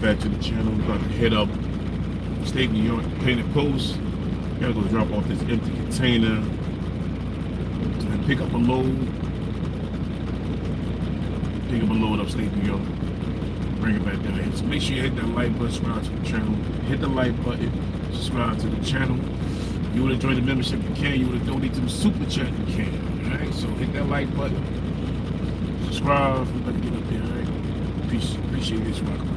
back to the channel. We're about to head up upstate New York, Painted Post. Gotta go drop off this empty container and pick up a load. Pick up a load upstate New York. Bring it back down here. So make sure you hit that like button, subscribe to the channel. Hit the like button, subscribe to the channel. If you want to join the membership, you can. You want to donate to the super chat, you can. Alright, so hit that like button. Subscribe. We're about to get up here, alright? Appreciate this rock.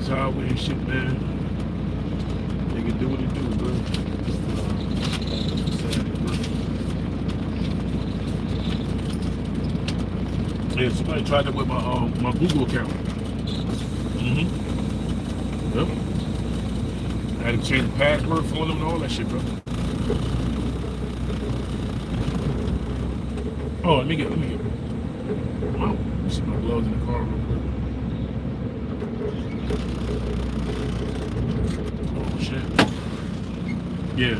Highway and shit, man. They can do what they do, bro. Yeah, somebody tried that with my Google account. Yep. I had to change the password for them and all that shit, bro. Oh, let me get. Let me see my gloves in the car real quick. Oh shit. Yeah.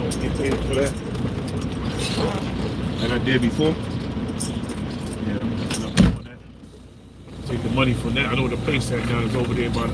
Get paid for that. Like I did before. Yeah, take the money from that. I know where the place at now is over there by the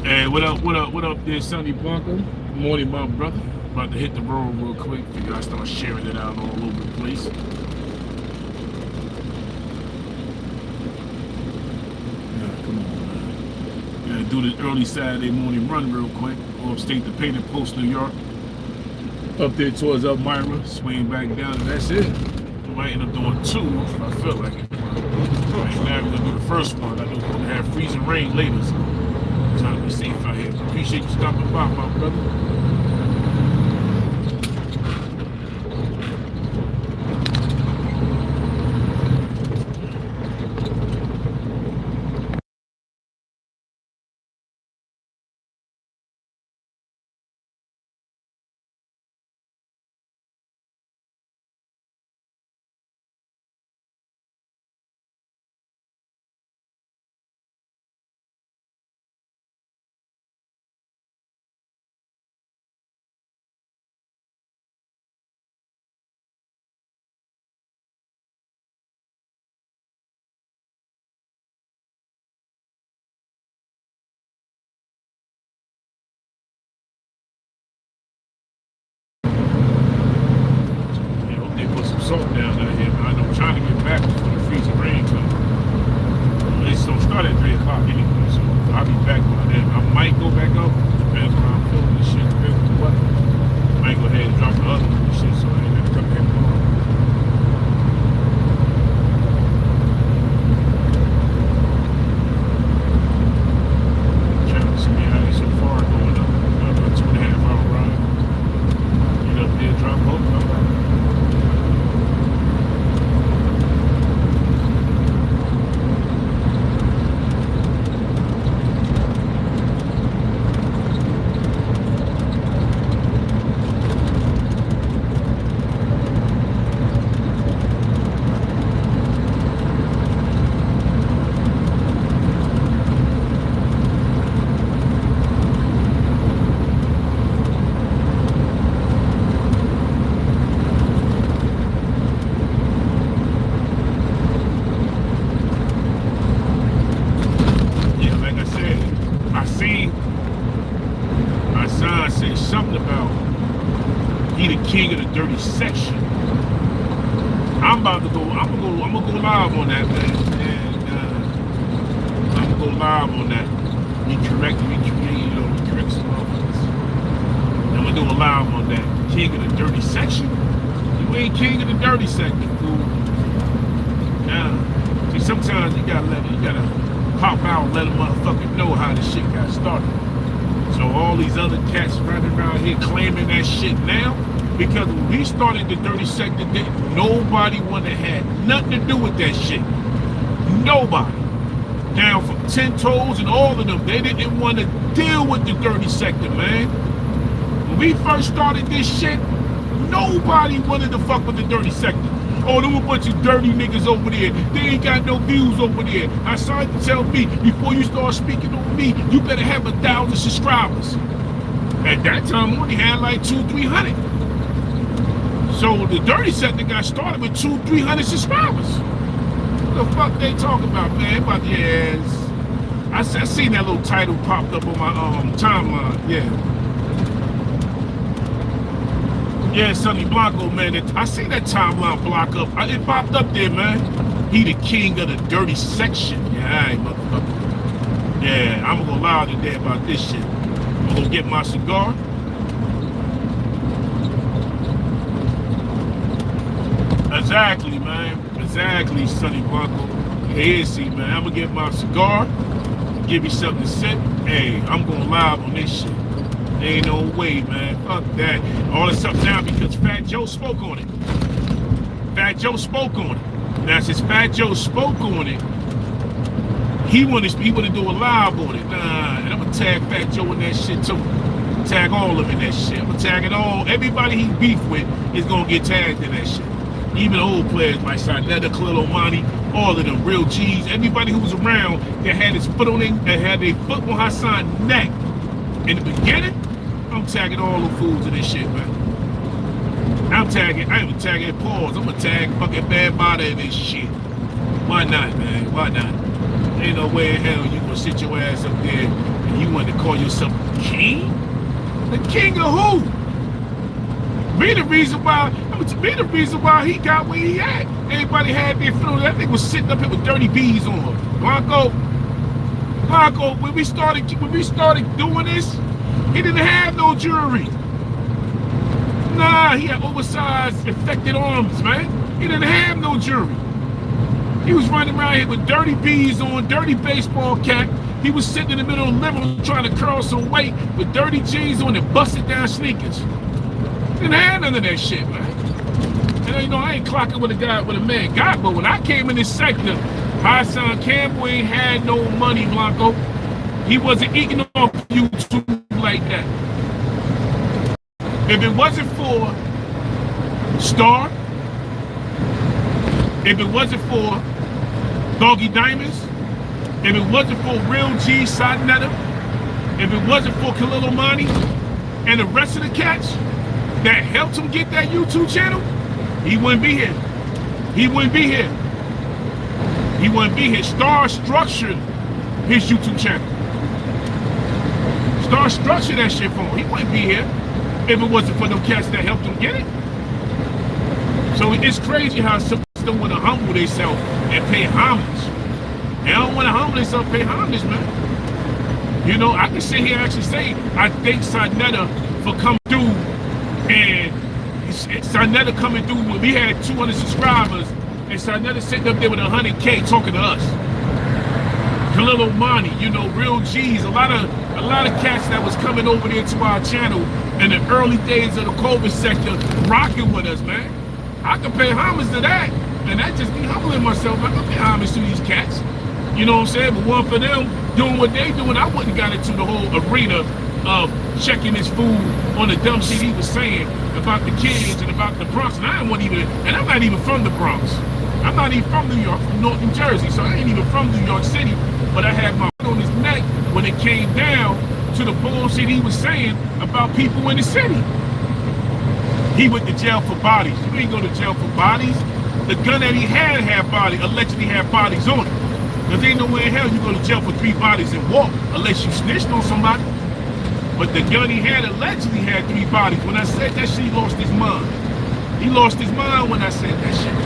Hey, what up there, Sonny Blanco? Good morning, my brother. About to hit the road real quick. Figure I start sharing it out all over the place. Come on, man. Gotta do this early Saturday morning run real quick. Upstate to Painted Post, New York. Up there towards Elmira, swing back down, and that's it. I might end up doing two if I feel like it. Right now, we're gonna do the first one. I know we're gonna have freezing rain later, so I'm trying to be safe out here. Appreciate you stopping by, my brother. Salt down there, man. I know I'm trying to get back before the freezing rain comes. It's don't start at 3 o'clock anyway, so I'll be back by then. I might go back up, depends on how I'm feeling this shit, depends on the weather. I might go ahead and drop the other one and shit, so I ain't gonna come here tomorrow. Trying to see me how so far going up. About a 2.5 hour ride. Get up there, drop both, come back. Something about he the king of the dirty section. I'm gonna go live on that, man. And I'm gonna go live on that. He corrected me, correct some others. I'm gonna do a live on that. King of the dirty section. You ain't king of the dirty section, fool. Now, see, sometimes you gotta pop out and let a motherfucker know how this shit got started. So all these other cats running around here claiming that shit now, because when we started the dirty sector, nobody wanted to have nothing to do with that shit. Nobody. Down from 10 Toes and all of them, they didn't want to deal with the dirty sector, man. When we first started this shit, nobody wanted to fuck with the dirty sector. Oh, there were a bunch of dirty niggas over there. They ain't got no views over there. I started to tell me, before you start speaking on me, you better have 1,000 subscribers. At that time, we only had like 200-300. So the dirty sector got started with 200-300 subscribers. What the fuck they talking about, man? About the ass. I seen that little title popped up on my timeline, yeah. Yeah, Sonny Blanco, man. I see that timeline block up. It popped up there, man. He the king of the dirty section. Yeah, alright, motherfucker. Yeah, I'm gonna go loud today about this shit. I'm gonna get my cigar. Exactly, man. Exactly, Sonny Blanco. Here, see, man. I'm gonna get my cigar. Give me something to sip. Hey, I'm going live on this shit. Ain't no way, man. Fuck that. All this up now because Fat Joe spoke on it. Fat Joe spoke on it. Now, since Fat Joe spoke on it, he wanted to do a live on it. Nah, and I'm going to tag Fat Joe in that shit, too. Tag all of them in that shit. I'm going to tag it all. Everybody he beef with is going to get tagged in that shit. Even the old players like Sarnetta, Khalil Omani, all of them, Real G's, everybody who was around that had his foot on it, that had their foot on Hassan's neck in the beginning. I'm tagging all the fools in this shit, man. I ain't even tagging Pauls. I'm gonna tag fucking Bad Body in this shit. Why not, man? Why not? Ain't no way in hell you gonna sit your ass up there and you want to call yourself the king? The king of who? Be the reason why he got where he at. Everybody had their feelings. That thing was sitting up here with dirty bees on. Blanco, when we started doing this, he didn't have no jewelry. Nah, he had oversized infected arms, man. He didn't have no jewelry. He was running around here with dirty bees on, dirty baseball cap. He was sitting in the middle of the living room trying to curl some weight with dirty jeans on and busted down sneakers. Didn't have none of that shit, man. And you know, I ain't clocking with a man got, but when I came in this sector, Hassan Campbell ain't had no money, Blanco. He wasn't eating off YouTube like that. If it wasn't for Star, if it wasn't for Doggy Diamonds, if it wasn't for Real G Sadnetta, if it wasn't for Khalil Omani and the rest of the cats that helped him get that YouTube channel, he wouldn't be here. He wouldn't be here. He wouldn't be here. Star structured his YouTube channel. Star structured that shit for him. He wouldn't be here if it wasn't for them cats that helped him get it. So it's crazy how some don't want to humble themselves and pay homage. They don't want to humble themselves and pay homage, man. You know, I can sit here and actually say, I thank Sadnetta for coming through, and Sadnetta coming through when we had 200 subscribers, and Sadnetta sitting up there with 100K talking to us. Khalil Omani, you know, Real G's, a lot of cats that was coming over there to our channel in the early days of the COVID sector, rocking with us, man. I can pay homage to that, and that just be humbling myself. I can pay homage to these cats. You know what I'm saying? But one for them doing what they doing, I wouldn't got into the whole arena of checking his food on the dumb shit he was saying about the kids and about the Bronx. And I'm not even from the Bronx. I'm not even from New York, from North New Jersey, so I ain't even from New York City. But I had my foot on his neck when it came down to the bullshit he was saying about people in the city. He went to jail for bodies. You ain't go to jail for bodies. The gun that he had allegedly had bodies on it. Because ain't no way in hell you go to jail for 3 bodies and walk unless you snitched on somebody. But the gun he had allegedly had 3 bodies. When I said that shit, he lost his mind. He lost his mind when I said that shit.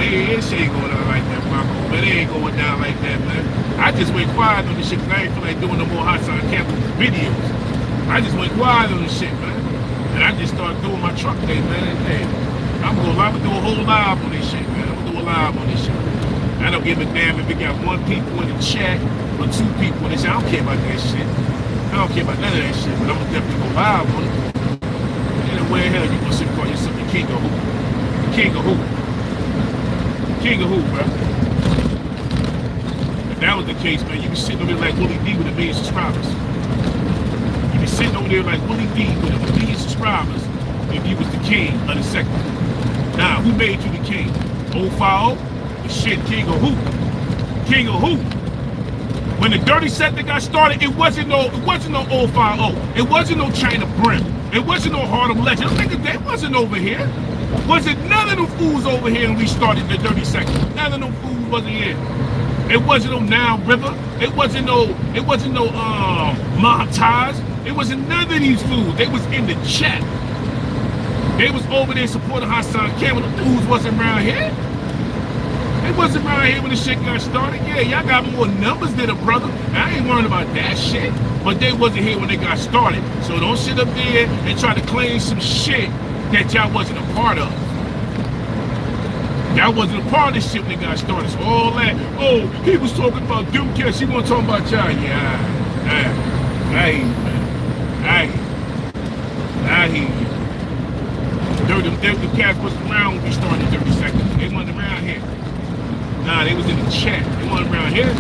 This shit ain't going down like that, Marco. Man, it ain't going down like that, man. I just went quiet on this shit because I ain't feel like doing no more Hassan Campbell videos. I just went quiet on this shit, man. And I just started doing my truck thing, man. Hey, I'm gonna do a whole live on this shit, man. I'm gonna do a live on this shit. I don't give a damn if we got 1 people in the chat or 2 people in the chat. I don't care about that shit. I don't care about none of that shit, but I'm gonna definitely go live on it. And where the hell you gonna sit and call yourself the king of who? King of who? King of who, bro? If that was the case, man, you be sitting over there like Willie D with 1 million subscribers. You be sitting over there like Willie D with 1 million subscribers if you was the king of the sector. Now, who made you the king? 050? The shit, king of who? King of who? When the dirty sector got started, it wasn't no 050. It wasn't no China Brim. It wasn't no Harlem Legend. That wasn't over here. Wasn't none of them fools over here when we started the dirty sector. None of them fools wasn't here. It wasn't no Nile River. It wasn't no Montage. It wasn't none of these fools. They was in the chat. They was over there supporting Hassan Campbell. The fools wasn't around here. They wasn't around here when the shit got started. Yeah, y'all got more numbers than a brother. I ain't worried about that shit. But they wasn't here when they got started. So don't sit up there and try to claim some shit that y'all wasn't a part of. Y'all wasn't a part of this shit when they got started. So all that, oh, he was talking about Duke Cash. He wasn't talking about y'all. Yeah, I hear you, man. I hear you. The cats wasn't around when we started 30 seconds. They wasn't around here. Nah, they was in the chat. They wasn't around here.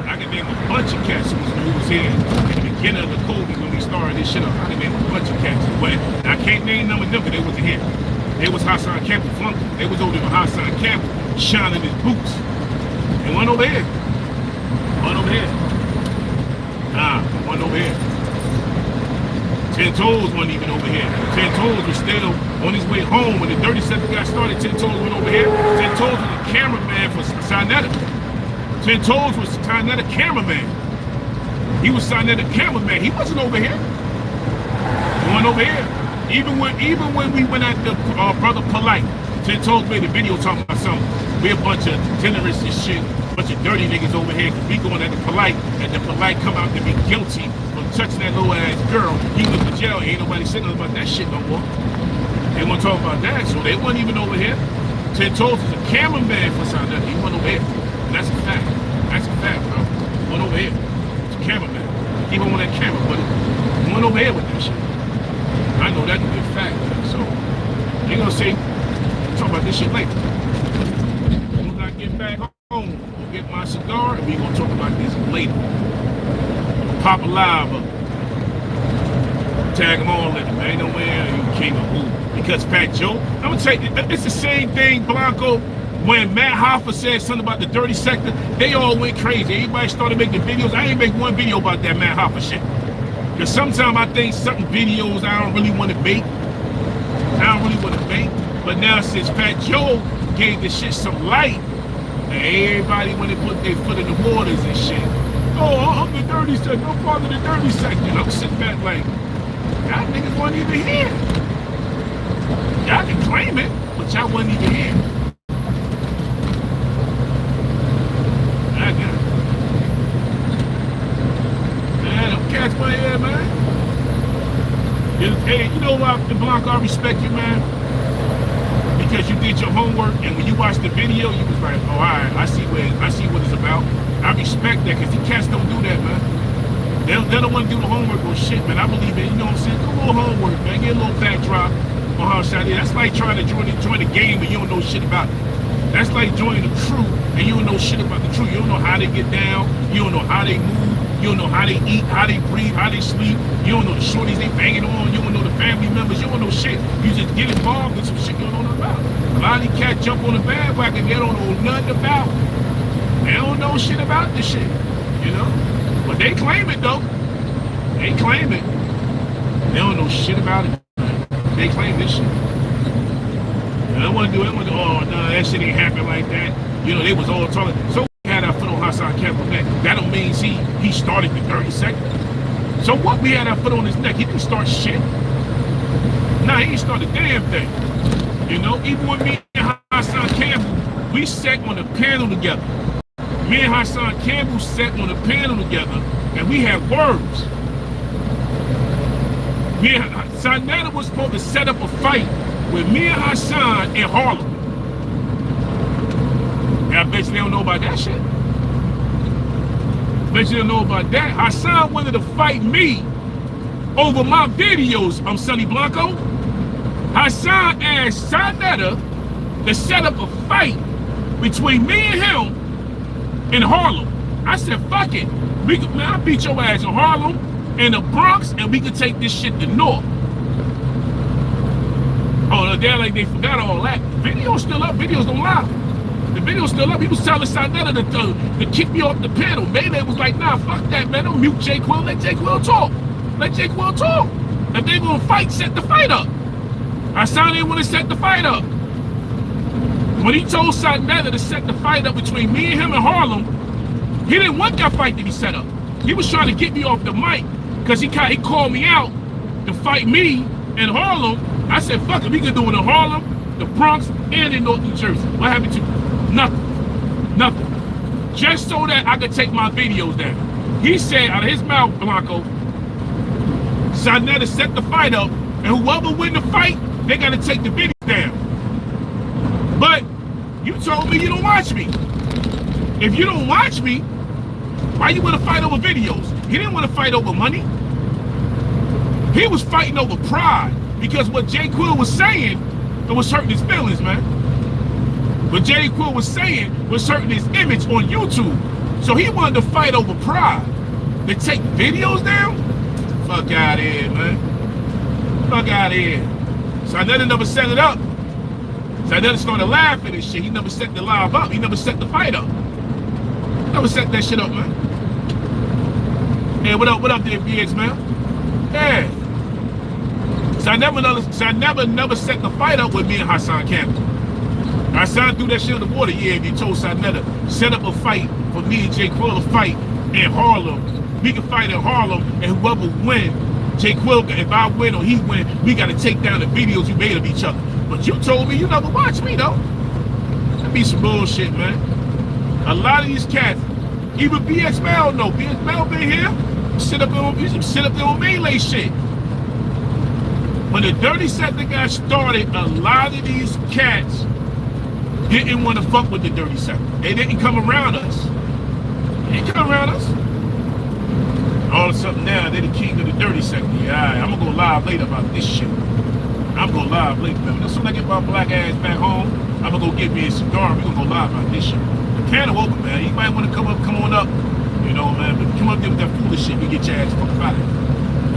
I can name a bunch of cats who was here at the beginning of the COVID when we started this shit up. I can name a bunch of cats. But I can't name none of them because they wasn't here. They was Hassan Campbell flunking. They was over there with Hassan Campbell shining his boots. They wasn't over here. One over here. Nah, one over here. 10 Toes wasn't even over here. 10 Toes was still on his way home when the 30 second got started. 10 Toes went over here. 10 Toes was the cameraman for Sadnetta. Ten Toes was signed at a cameraman. He was signed at a cameraman. He wasn't over here. He wasn't over here. Even when we went at the Brother Polite, Ten Toes made a video talking about something. We a bunch of degenerates and shit, bunch of dirty niggas over here. We going at the Polite, and the Polite come out to be guilty for touching that little ass girl. He went to jail. Ain't nobody saying nothing about that shit no more. They want to talk about that, so they wasn't even over here. Ten Toes is a cameraman for something. He went over here. And that's a fact. That's a fact, bro. He went over here. It's a cameraman. He went on that camera, but he went over here with that shit. I know that to be a fact, man. So they gonna say, we'll talk about this shit later. When I get back home, I'll get my cigar, and we gonna talk about this later. Pop a live up. Tag them all in it, man. Ain't nowhere you came up who. Because Fat Joe, I'm gonna tell you, it's the same thing, Blanco. When Matt Hoffa said something about the dirty sector, they all went crazy. Everybody started making videos. I ain't make one video about that Matt Hoffa shit. Because sometimes I think certain videos I don't really want to make. But now since Fat Joe gave the shit some light, and everybody when they put their foot in the waters and shit. Oh, I'm the dirty sector. I'm part of the dirty sector. And I'm sitting back like, y'all niggas weren't even here. Y'all can claim it, but y'all wasn't even here. I got it. Man, don't catch my head, man. Hey, you know what, Blanco, I respect you, man. Because you did your homework, and when you watched the video, you was like, oh, all right, I see what it's about. I respect that, because the cats don't do that, man. They don't want to do the homework or shit, man. I believe it, you know what I'm saying? Do a little homework, man. Get a little backdrop on how shot is. That's like trying to join the game and you don't know shit about it. That's like joining the crew and you don't know shit about the crew. You don't know how they get down. You don't know how they move. You don't know how they eat, how they breathe, how they sleep. You don't know the shorties they banging on. You don't know the family members. You don't know shit. You just get involved in some shit you don't know about. A lot of these cats jump on the bandwagon. They don't know nothing about it. They don't know shit about this shit, you know? But they claim it, though. They claim it. They don't know shit about it. They claim this shit. I don't want to do it. Oh, no, that shit ain't happen like that. You know, they was all talking. So we had our foot on Hassan Campbell's neck. That don't mean he started the dirty sector. So what we had our foot on his neck? He didn't start shit. Nah, he didn't start a damn thing. You know, even with me and Hassan Campbell, we sat on a panel together. Me and Hassan Campbell sat on a panel together, and we had words. Me and Sanetta was supposed to set up a fight with me and Hassan in Harlem. And I bet you they don't know about that shit. Bet you don't know about that. Hassan wanted to fight me over my videos. I'm Sonny Blanco. Hassan asked Sanetta to set up a fight between me and him in Harlem. I said, fuck it. Man, I beat your ass in Harlem, in the Bronx, and we could take this shit to North. Oh, they're like they forgot all that. Video's still up. Videos don't lie. The video's still up. He was telling Sanetta to kick me off the panel. Melee was like, nah, fuck that, man. Don't mute J. Quill. Let J. Quill talk. Let J. Quill talk. If they gonna fight, set the fight up. Hassan didn't want to set the fight up. When he told Sanetta to set the fight up between me and him in Harlem, he didn't want that fight to be set up. He was trying to get me off the mic because he called me out to fight me in Harlem. I said, fuck it, we can do it in Harlem, the Bronx, and in North New Jersey. What happened to you? Nothing. Nothing. Just so that I could take my videos down. He said out of his mouth, Blanco, Sanetta set the fight up, and whoever win the fight, they got to take the video down. But you told me you don't watch me. If you don't watch me, why you want to fight over videos? He didn't want to fight over money. He was fighting over pride because what J. Quill was saying, it was hurting his feelings, man. What J. Quill was saying was hurting his image on YouTube. So he wanted to fight over pride. To take videos down? Fuck out of here, man. Fuck out of here. So I never set it up. So I never started laughing and shit. He never set the live up. He never set the fight up. Never set that shit up, man. Hey, what up there, BX, man? Yeah. So I never set the fight up with me and Hassan Campbell. Hassan threw that shit in the water. Yeah, they told Sinetta, set up a fight for me and Jay Quill to fight in Harlem. We can fight in Harlem, and whoever win, Jay Quill, if I win or he win, we got to take down the videos you made of each other. But you told me you never watched me, though. That be some bullshit, man. A lot of these cats, even BX Mel, no, BX Mel been here, sit up there on Melee shit. When the Dirty Sector got started, a lot of these cats didn't want to fuck with the Dirty Sector. They didn't come around us. They didn't come around us. All of a sudden now, they're the king of the Dirty Sector. Yeah, all right, I'm gonna go live later about this shit. I'm gonna go live later, man. As soon as I get my black ass back home, I'm gonna go get me a cigar. We're gonna go live about this shit. The panel open, man. You might want to come on up. You know, man, but come up there with that foolish shit, you get your ass fucked out of it.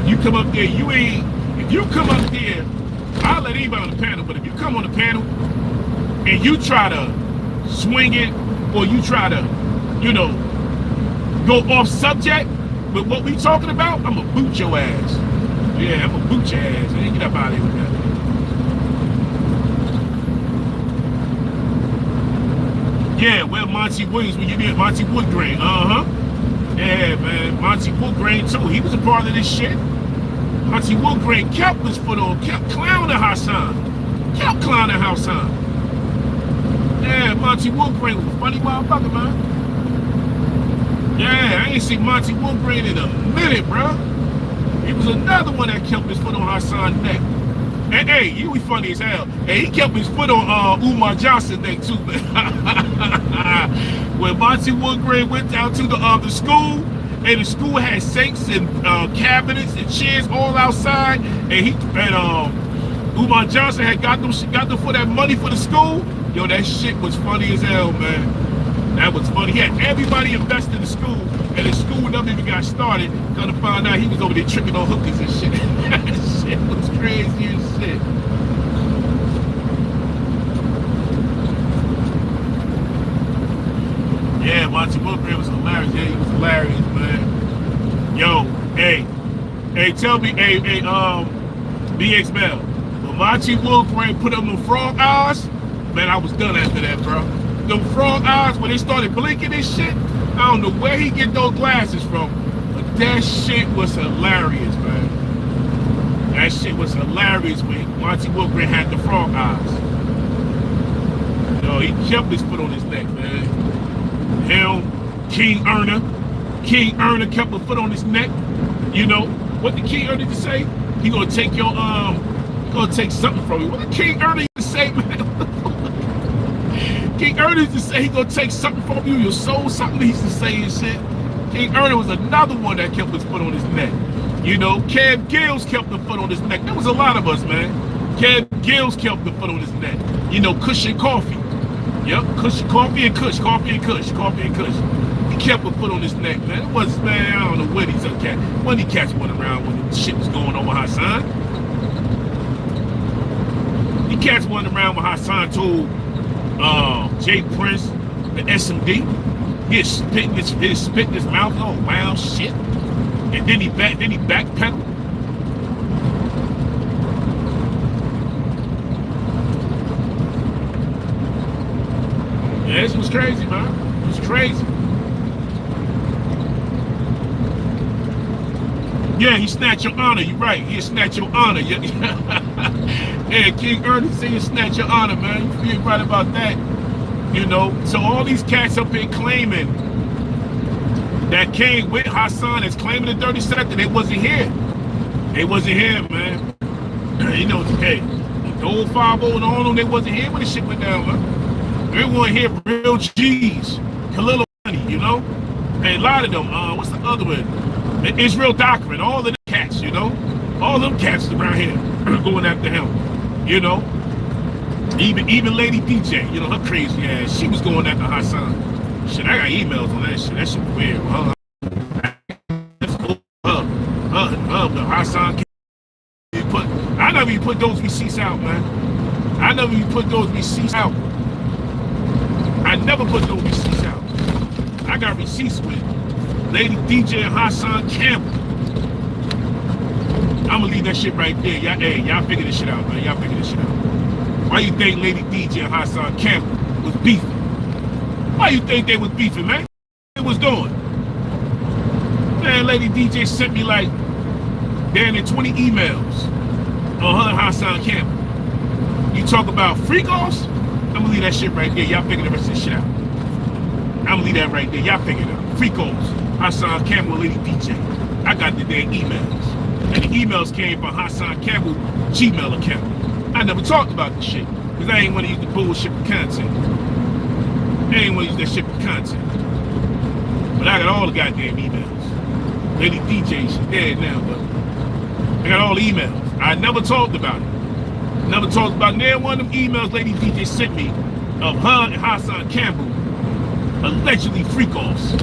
If you come up there, if you come up there, I'll let anybody on the panel, but if you come on the panel and you try to swing it, or you try to, you know, go off subject with what we talking about, I'm gonna boot your ass. Yeah, I'm gonna boot your ass. Man, get up out of here with that. Yeah, well, Monty Williams, when you did Monty Woodgrain, yeah, man, Monty Woodgrain too. He was a part of this shit. Monty Woodgrain kept his foot on, kept clowning Hassan. Yeah, Monty Woodgrain was a funny motherfucker, man. Yeah, I ain't seen Monty Woodgrain in a minute, bro. He was another one that kept his foot on Hassan's neck. And hey, he was funny as hell. And he kept his foot on Umar Johnson's neck too, man. When Monty Woodgrain went down to the school, and the school had sinks and cabinets and chairs all outside, and Umar Johnson had got them for that money for the school. Yo, that shit was funny as hell, man. That was funny. He had everybody invested in the school, and the school never even got started. Gonna find out he was over there tricking on hookers and shit. That shit was crazy as shit. Yeah, Monty Woodgrain was hilarious. Yeah, he was hilarious, man. Yo, hey, tell me, BX Mel, when Monty Woodgrain put up them frog eyes, man, I was done after that, bro. Them frog eyes, when they started blinking and shit, I don't know where he get those glasses from, but that shit was hilarious, man. That shit was hilarious when Monty Woodgrain had the frog eyes. Yo, he kept his foot on his neck, man. Him, King Erna kept a foot on his neck. You know, what did King Erna just say? He gonna take your, gonna take something from you. What did King Erna used to say, man? King Erna used to say he gonna take something from you, your soul, something he used to say and shit. King Erna was another one that kept his foot on his neck. You know, Kev Gills kept the foot on his neck. There was a lot of us, man. Kev Gills kept the foot on his neck. You know, Cushion Coffee. Yep, Coffee and Kush. He kept a foot on his neck, man. It was, man, I don't know what he's a cat. When he cats went around when the shit was going on with Hassan. He cats went around when Hassan told Jay Prince, the SMD, he spit in his mouth. Oh, wow, shit. And then he backpedaled. Yeah, this was crazy, man. It was crazy. Yeah, he snatched your honor. You're right. He snatched your honor. Yeah, King Ernest said he snatched your honor, man. You feel right about that. You know, so all these cats up here claiming that came with Hassan is claiming the Dirty Sector. They wasn't here. They wasn't here, man. You know, hey, the old 5 and all of them, they wasn't here when the shit went down, man. They weren't here, real G's, Khalil Money, you know? And a lot of them, what's the other one? Israel Doctrine, all of them cats, you know? All them cats around here going after him, you know? Even Lady DJ, you know, her crazy ass, she was going after Hassan. Shit, I got emails on that shit. That shit was weird. The Hassan, I never even put those receipts out, man. I never even put those receipts out. I never put those receipts out. I got receipts with Lady DJ and Hassan Campbell. I'm gonna leave that shit right there. Y'all figure this shit out, man. Y'all figure this shit out. Why you think Lady DJ and Hassan Campbell was beefing? Why you think they was beefing, man? What they was doing? Man, Lady DJ sent me like damn near 20 emails on her and Hassan Campbell. You talk about freak offs? I'm gonna leave that shit right there. Y'all figure the rest of this shit out. I'm gonna leave that right there. Y'all figure it out. Freak offs. Hassan Campbell, Lady DJ. I got the damn emails. And the emails came from Hassan Campbell Gmail account. I never talked about this shit because I ain't want to use the bullshit for content. I ain't want to use that shit for content. But I got all the goddamn emails. Lady DJ, she's dead now, but I got all the emails. I never talked about it. Never talked about near one of them emails Lady DJ sent me of her and Hassan Campbell allegedly freak offs.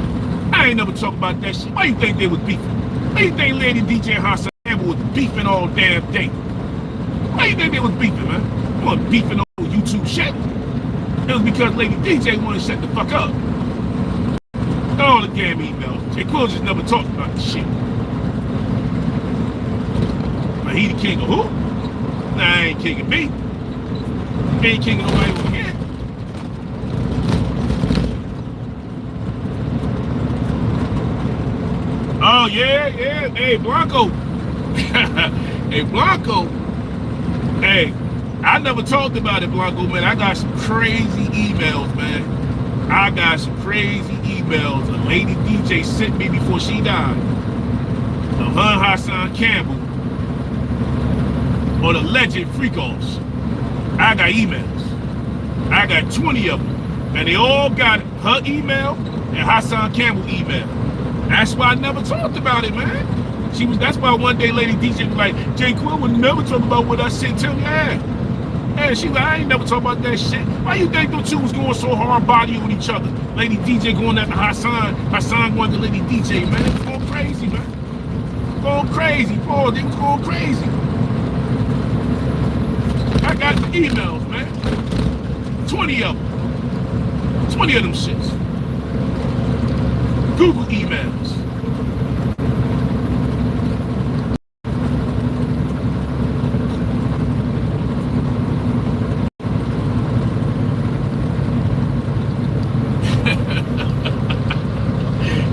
I ain't never talked about that shit. Why you think they was beefing? Why you think Lady DJ and Hassan Campbell was beefing all damn day? Why you think they was beefing, man? You want beefing on YouTube shit? It was because Lady DJ wanted to shut the fuck up. All the damn emails. Jay Quill just never talked about the shit. But he the king of who? Nah, I ain't king of me. He ain't king of nobody over here. Oh, yeah. Hey, Blanco. Hey, Blanco. Hey, I never talked about it, Blanco, man. I got some crazy emails, man. I got some crazy emails a Lady DJ sent me before she died. Of her and Hassan Campbell. Or the alleged freak offs. I got emails. I got 20 of them. And they all got her email and Hassan Campbell email. That's why I never talked about it, man. That's why one day Lady DJ was like, Jay Quill would never talk about what I said to him. Yeah, she like, I ain't never talk about that shit. Why you think them two was going so hard body on each other? Lady DJ going after Hassan going to Lady DJ, man. It was going crazy, man. Going crazy, Paul. They was going crazy. I got the emails, man. 20 of them. 20 of them shits. Google emails.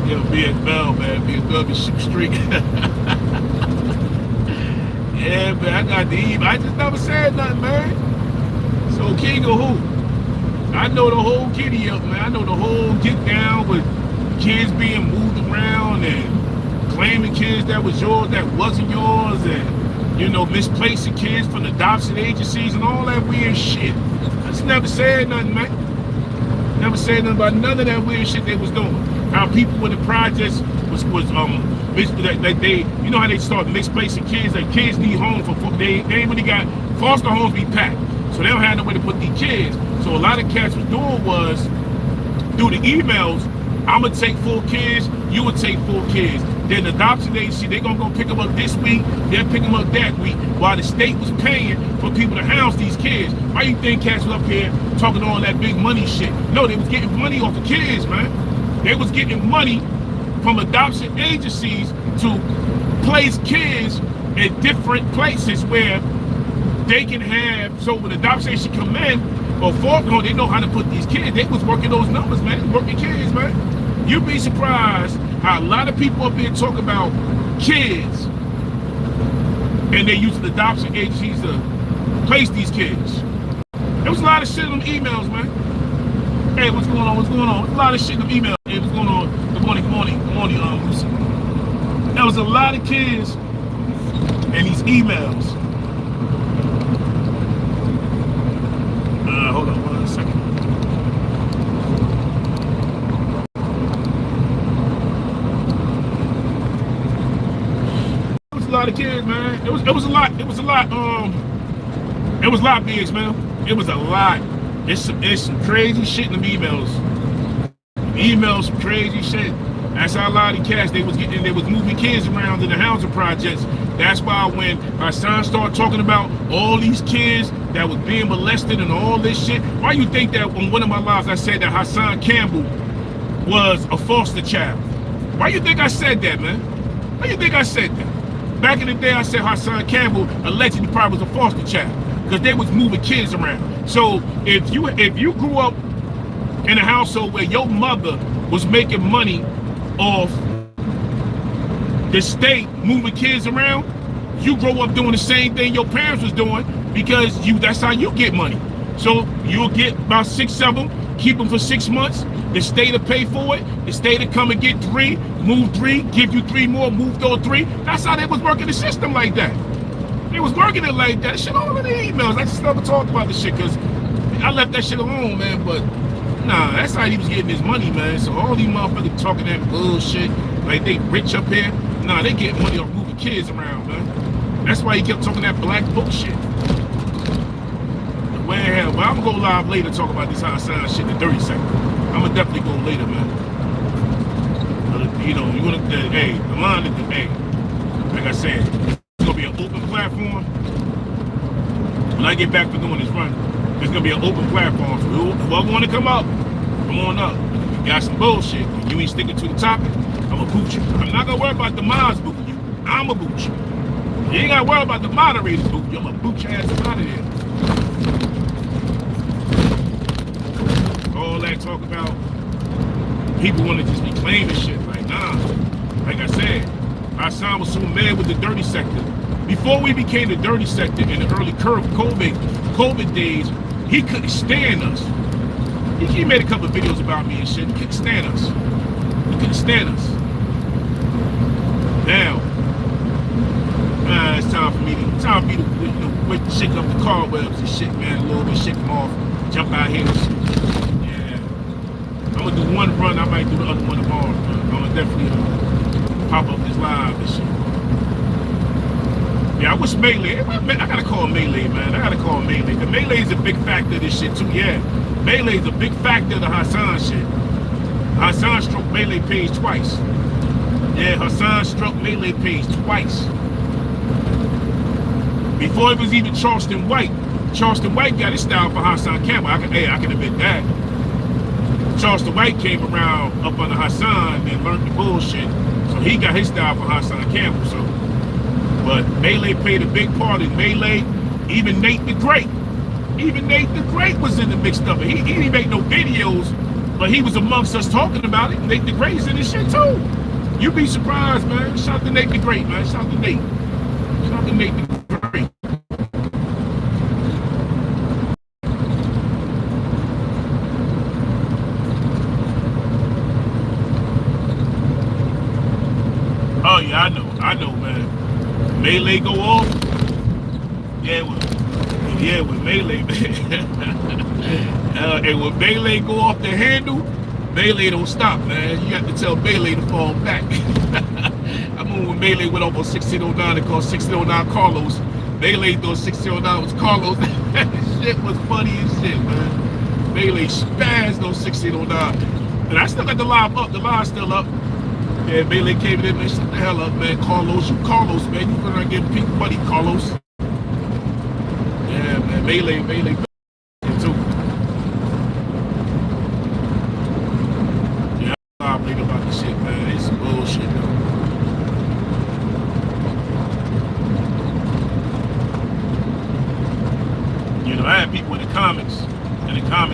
Yo, BSL, man. BSL be ship street. Yeah, man, I got the email. I just never said nothing, man. So king of who? I know the whole kitty up, man. I know the whole get down with kids being moved around and claiming kids that was yours that wasn't yours, and you know, misplacing kids from adoption agencies and all that weird shit. I just never said nothing, man. Never said nothing about none of that weird shit they was doing. How people with the projects was that they, you know how they start misplacing kids. Like kids need homes for they ain't really got foster homes be packed, so they don't have no way to put these kids. So a lot of cats was doing was through the emails. I'm gonna take 4 kids, you would take 4 kids. Then the adoption agency, they gonna go pick them up this week, they'll pick them up that week, while the state was paying for people to house these kids. Why you think cats was up here talking all that big money shit? No, they was getting money off of kids, man. They was getting money from adoption agencies to place kids in different places where they can have, so when the adoption agency come in, or no, they know how to put these kids. They was working those numbers, man. Working kids, man. You'd be surprised how a lot of people up here talk about kids and they use the adoption agencies to place these kids. There was a lot of shit in them emails, man. Hey, what's going on? What's going on? There's a lot of shit in them emails. Hey, what's going on? Good morning, good morning, good morning, Lucy. There was a lot of kids in these emails. Hold on 1 second. It was a lot of kids, man. It was a lot. It was a lot. It was a lot, bigs, man. It was a lot. It's some crazy shit in the emails. Emails, some crazy shit. That's how a lot of cats they was moving kids around in the housing projects. That's why when our son started talking about all these kids that was being molested and all this shit, why you think that on one of my lives I said that Hassan Campbell was a foster child? Why you think I said that, man? Why you think I said that? Back in the day I said Hassan Campbell allegedly probably was a foster child. because they was moving kids around. So if you grew up in a household where your mother was making money off the state moving kids around, you grow up doing the same thing your parents was doing, because that's how you get money. So you'll get about 6 of them, keep them for 6 months. The state will pay for it. The state will come and get 3, move 3, give you 3 more, move those 3. That's how they was working the system like that. They was working it like that. Shit all in the emails. I just never talked about the shit because I left that shit alone, man. But nah, that's how he was getting his money, man. So all these motherfuckers talking that bullshit, like they rich up here. Nah, they get money off moving kids around, man. That's why he kept talking that black bullshit. Well, I'm gonna go live later talk about this Hassan shit in 30 seconds. I'm gonna definitely go later, man. You know, you wanna, hey, the line is, hey, like I said, it's gonna be an open platform. When I get back to doing this run, there's gonna be an open platform for whoever wanna come up, come on up. You got some bullshit, you ain't sticking to the topic, I'm gonna boot you. I'm not gonna worry about the mods booting you, I'm gonna boot you. You ain't gotta worry about the moderators booting you, I'm gonna boot your ass out of there. All that talk about people want to just be claiming shit. Like, nah. Like I said, Hassan was so mad with the dirty sector. Before we became the dirty sector in the early COVID days, he couldn't stand us. He made a couple of videos about me and shit. He couldn't stand us. He couldn't stand us. Now, it's time for me to shake up the cobwebs and shit, man. A little bit, shake them off, jump out here and shit. I'm gonna do one run, I might do the other one tomorrow. I'm gonna definitely pop up this live and shit. Yeah, I wish Melee, I gotta call Melee, man. I gotta call Melee. The Melee is a big factor of this shit too, yeah. Melee is a big factor of the Hassan shit. Hassan struck Melee page twice. Yeah, Hassan struck Melee page twice. Before it was even Charleston White. Charleston White got his style for Hassan Campbell. I can admit that. Charleston White came around up under Hassan and learned the bullshit. So he got his style for Hassan Campbell. So, but Melee played a big part in Melee. Even Nate the Great. Even Nate the Great was in the mix of it. He didn't make no videos, but he was amongst us talking about it. Nate the Great's in this shit too. You'd be surprised, man. Shout out to Nate the Great, man. Shout out to Nate. Shout out to Nate the Great. Oh yeah, I know, man. Melee go off. Yeah, with Melee, man. And when Melee go off the handle, Melee don't stop, man. You have to tell Melee to fall back. I remember when Melee went off on 1609 and called 1609 Carlos. Melee thought 1609 was Carlos. That shit was funny as shit, man. Melee spazzed on 1609. And I still got the live up. The live's still up. Yeah, Melee came in, man. Shut the hell up, man. Carlos, man. You better not get pink money, Carlos. Yeah, man. Melee too. Yeah, I'm reading about this shit, man. It's some bullshit, though. You know, I had people in the comment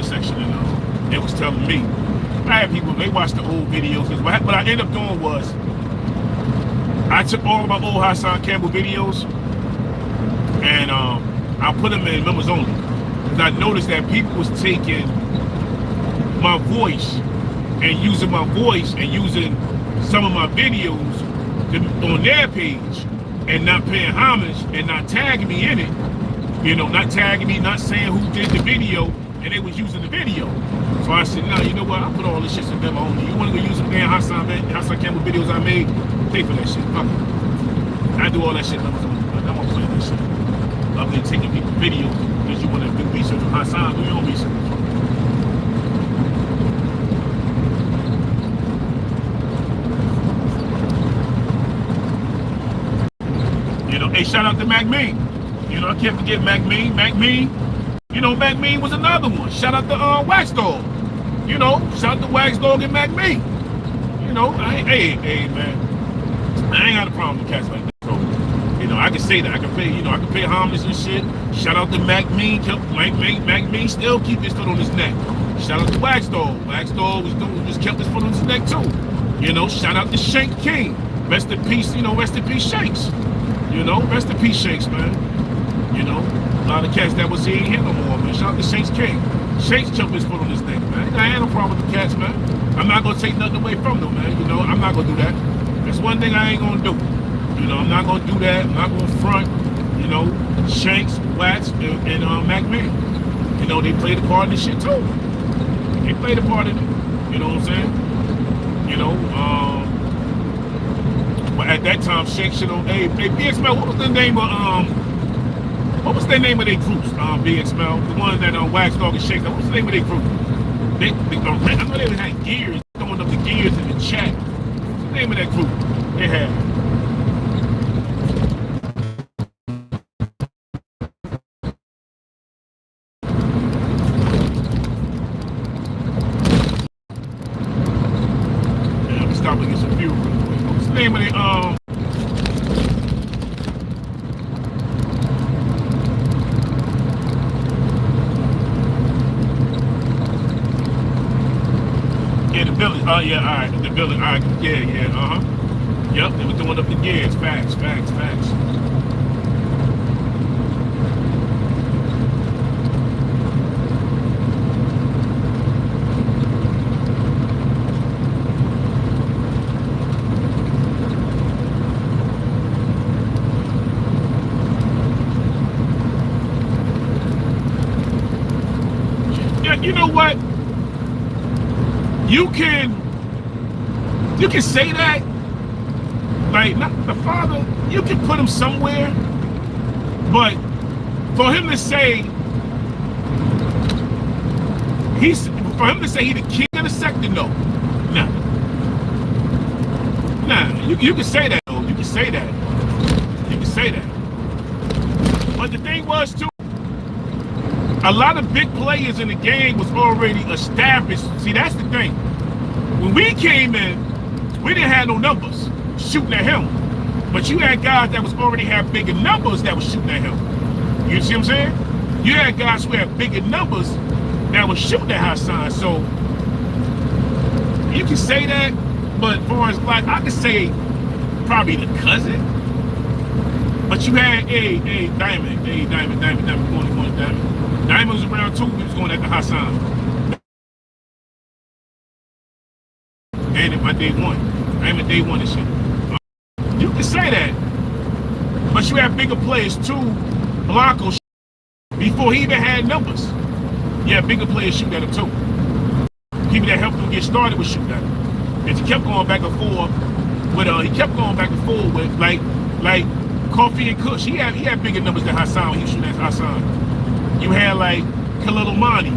section, and they was telling me. I had people, they watched the old videos. What I ended up doing was, I took all of my old Hassan Campbell videos, and I put them in members only. Because I noticed that people was taking my voice and using some of my videos on their page and not paying homage and not tagging me in it. You know, not tagging me, not saying who did the video, and they was using the video. So I said, no, you know what? I put all this shit in them only. You want to go use the damn Hassan Campbell videos I made? Pay for that shit. Fuck it. I do all that shit. I don't want to play that shit. Other than taking people's videos because you want to do research on Hassan, do your own research. You know, hey, shout out to Mac Mean. You know, I can't forget Mac Mean. Mac Mean. You know, Mac Mean was another one. Shout out to Wax Dog. You know, shout out to Wax Dog and Mac Mean. You know, hey, man. I ain't got a problem with cats like that. So, you know, I can say that. I can pay, you know, I can pay homage and shit. Shout out to Mac Mean. Mac Mean still keep his foot on his neck. Shout out to Wax Dog. Wax Dog was kept his foot on his neck too. You know, shout out to Shank King. Rest in peace, you know, rest in peace Shanks. You know, rest in peace Shanks, man. You know, a lot of cats that was here ain't here no more, man. Shout out to Shanks King. Shanks kept his foot on his neck, man. I ain't no problem with the cats, man. I'm not gonna take nothing away from them, man. You know, I'm not gonna do that. That's one thing I ain't gonna do. You know, I'm not gonna do that. I'm not gonna front. You know, Shanks, Wax, and Mac Man. You know, they play the part in this shit too. They play the part in it. You know what I'm saying? You know, but at that time, Shanks, you know, hey, BXML, what was the name of their groups? BXML, the one that Wax Dog and Shanks. What was the name of their group? I know they had gears, throwing up the gears in the chat. What's the name of that group? They had. Stop and get some fuel real quick. What's the name of the yeah, the village. Oh yeah, alright, the village. Alright, yeah, Yep, they were throwing up the gears. Facts. You know what? You can say that, like, not the father. You can put him somewhere, but for him to say he the king of the sector, no, nah. You can say that though. You can say that. But the thing was too, a lot of big players in the game was already established. See, that's the thing. When we came in, we didn't have no numbers shooting at him. But you had guys that was already had bigger numbers that was shooting at him. You see what I'm saying? You had guys who had bigger numbers that was shooting at Hassan. So you can say that, but as far as like, I could say probably the cousin. But you had Diamond, going Diamond. Diamond was around too. He was going after Hassan. And my day one. Diamond day one and shit. You can say that. But you have bigger players too. Blanco, before he even had numbers. Yeah, bigger players shoot at him too. People that helped him get started would shoot at him. And he kept going back and forth with like Coffee and Kush. He had bigger numbers than Hassan when he was shooting at Hassan. You had like Khalil Omani,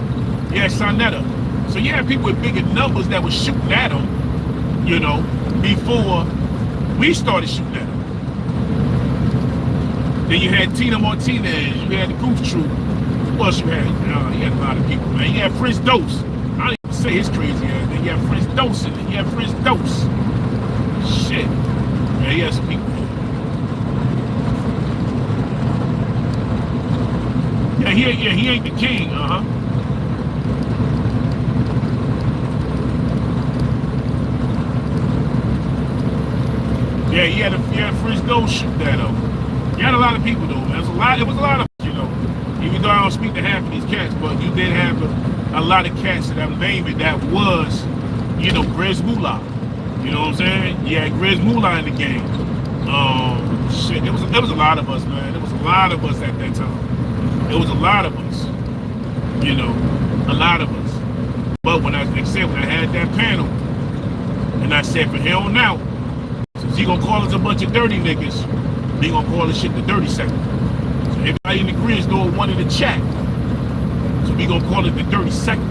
you had Sonetta. So you had people with bigger numbers that were shooting at him, you know, before we started shooting at him. Then you had Tina Martinez, you had the Goof Troop. Who else you had? You had a lot of people, man. You had Prince Dose. I don't even say his crazy ass. Then you had Prince Dose in it. You had Prince Dose. Shit. Yeah, he had some people. He ain't the king, Yeah, he had French Dose shoot that though. You had a lot of people though, man. It was a lot of, you know. Even though I don't speak to half of these cats, but you did have a lot of cats that I'm naming that was, you know, Grizz Moolah. You know what I'm saying? Yeah, Grizz Moolah in the game. Shit, there was a lot of us, man. There was a lot of us at that time. It was a lot of us, you know, a lot of us. But when I had that panel, and I said, from here on out, since he gonna call us a bunch of dirty niggas, he gonna call this shit the dirty sector. So everybody in the Grizz know one in the chat. So we gonna call it the dirty sector.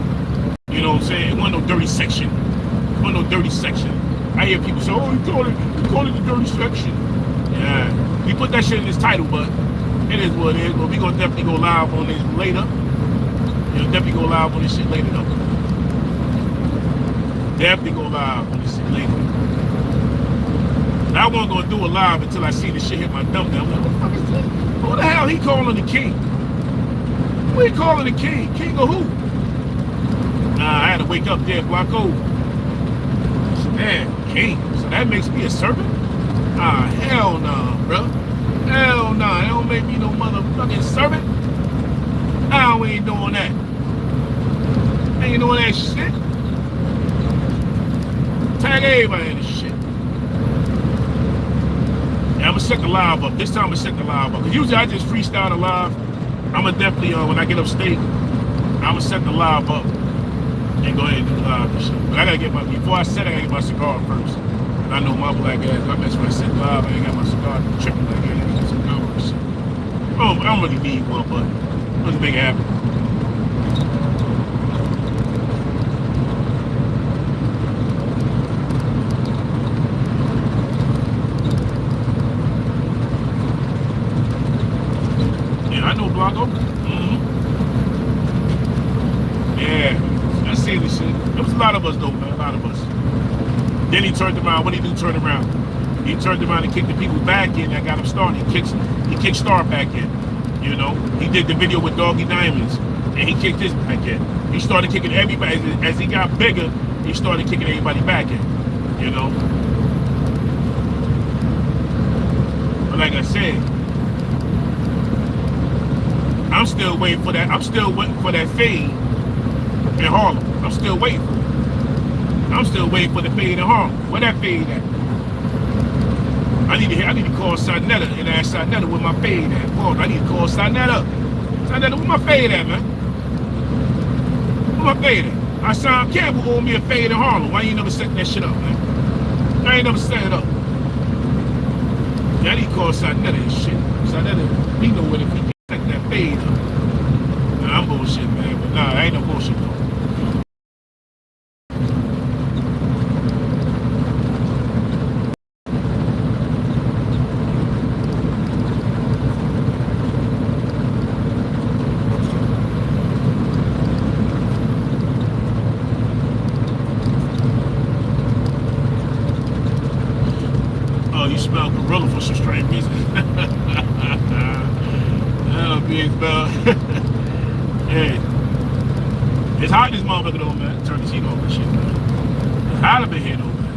You know what I'm saying? It wasn't no dirty section. It wasn't no dirty section. I hear people say, oh, you call it the dirty section. Yeah, we put that shit in this title, but it is what it is, but we gonna definitely go live on this later. You'll definitely go live on this shit later though. Definitely go live on this shit later. wasn't gonna do a live until I see the shit hit my dumb down. I'm like, what the fuck is this? Who the hell he calling the king? Who he calling the king? King of who? Nah, I had to wake up there, Blanco. Man, king. So that makes me a servant? Ah, hell nah, bro. Hell nah. That don't make me no motherfucking servant. Nah, we ain't doing that. Ain't doing that shit. Tag everybody in this shit. Yeah, I'm gonna set the live up. This time I'm gonna set the live up. Cause usually I just freestyle the live. I'm gonna definitely, when I get upstate, I'm gonna set the live up and go ahead and do the live and shit. But I gotta get before I set it, I gotta get my cigar first. And I know my black ass, I mess when I set live, I ain't got my cigar, tripping like that, I ain't got cigar and shit. I don't really need one, but let's make it happen. Blanco. Yeah, I see this shit. There was a lot of us though, man. A lot of us. Then he turned around. What did he do? Turn around. He turned around and kicked the people back in that got him started. He kicked Star back in. You know, he did the video with Doggy Diamonds, and he kicked his back in. He started kicking everybody as he got bigger. He started kicking everybody back in. You know. But like I said, I'm still waiting for that. I'm still waiting for that fade in Harlem. I'm still waiting for it. I'm still waiting for the fade in Harlem. Where that fade at? I need to call Sarnetta and ask Sarnetta where my fade at. Whoa, I need to call Sarnetta. Sarnetta, where my fade at, man? Where my fade at? I Sean Campbell owe me a fade in Harlem. Why you never set that shit up, man? I ain't never set it up. Yeah, I need to call Sarnetta and shit. Sarnetta, he know where the fuck set that fade up. Nah, I'm bullshit, man. But nah, I ain't no bullshit though. You smell gorilla for some strange reason. Oh, big bell. Hey, it's hot this motherfucker though, man. Turn the heat off and shit, man. It's hot up in here though, man.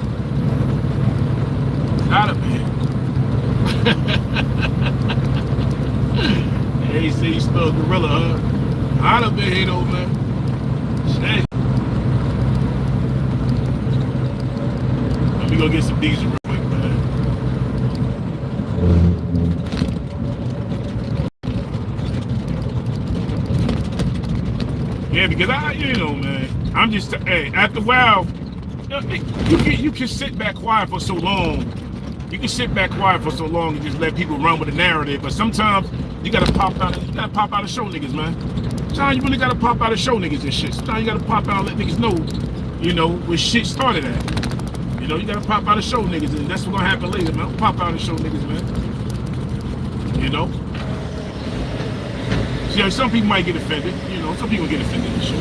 It's hot up in here. Hey, you say you smell gorilla, huh? Hot up in here though, man. Shit. Let me go get some diesel. Yeah, because you know, man, I'm just, hey, after a while, you can sit back quiet for so long. You can sit back quiet for so long and just let people run with the narrative. But sometimes you gotta pop out. You gotta pop out and show niggas, man. Sometimes you really gotta pop out and show niggas and shit. Sometimes you gotta pop out and let niggas know, you know, where shit started at. You know, you gotta pop out and show niggas, and that's what's gonna happen later, man. Pop out and show niggas, man. You know. Yeah, some people might get offended, you know, some people get offended and shit.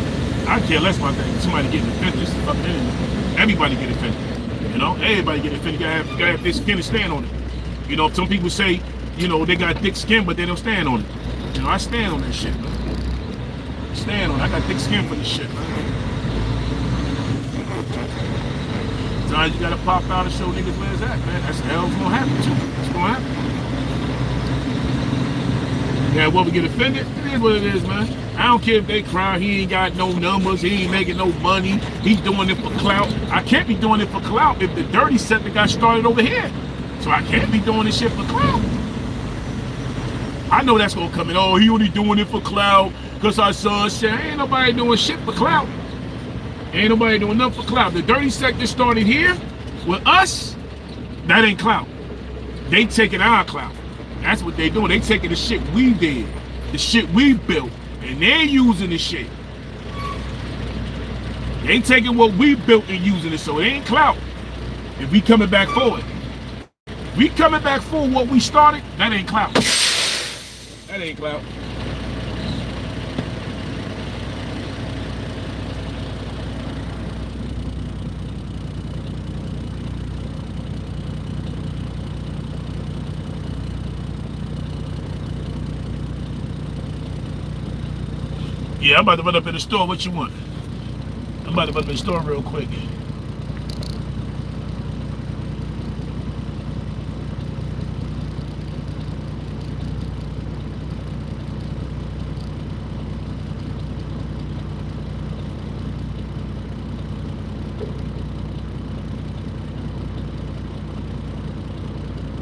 I care less about that. Somebody getting offended, it's the fucking internet. Everybody get offended, you know, everybody get offended. You gotta have thick skin to stand on it. You know, some people say, you know, they got thick skin, but they don't stand on it. You know, I stand on that shit, man. I stand on it. I got thick skin for this shit, man. Sometimes you gotta pop out and show niggas where it's at, man. That's the hell's gonna happen too. It's gonna happen. Yeah, well, we get offended, it is what it is, man. I don't care if they cry, he ain't got no numbers, he ain't making no money, he's doing it for clout. I can't be doing it for clout if the dirty set that got started over here. So I can't be doing this shit for clout. I know that's gonna come in, oh, he only doing it for clout, because our son said, ain't nobody doing shit for clout. Ain't nobody doing nothing for clout. The dirty set that started here, with us, that ain't clout. They taking our clout. That's what they doing. They taking the shit we did, the shit we built, and they're using the shit. They taking what we built and using it, so it ain't clout. If we coming back for it, we coming back for what we started, that ain't clout. That ain't clout. Yeah, I'm about to run up in the store. What you want? I'm about to run up in the store real quick.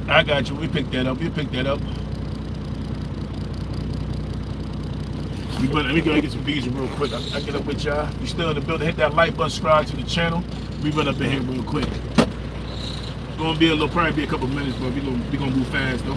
I got you. We pick that up. We pick that up. Let me go get some visa real quick. I get up with y'all. You still in the building? Hit that like button, subscribe to the channel. We run up in here real quick. It's gonna be probably be a couple minutes, but we gonna move fast though.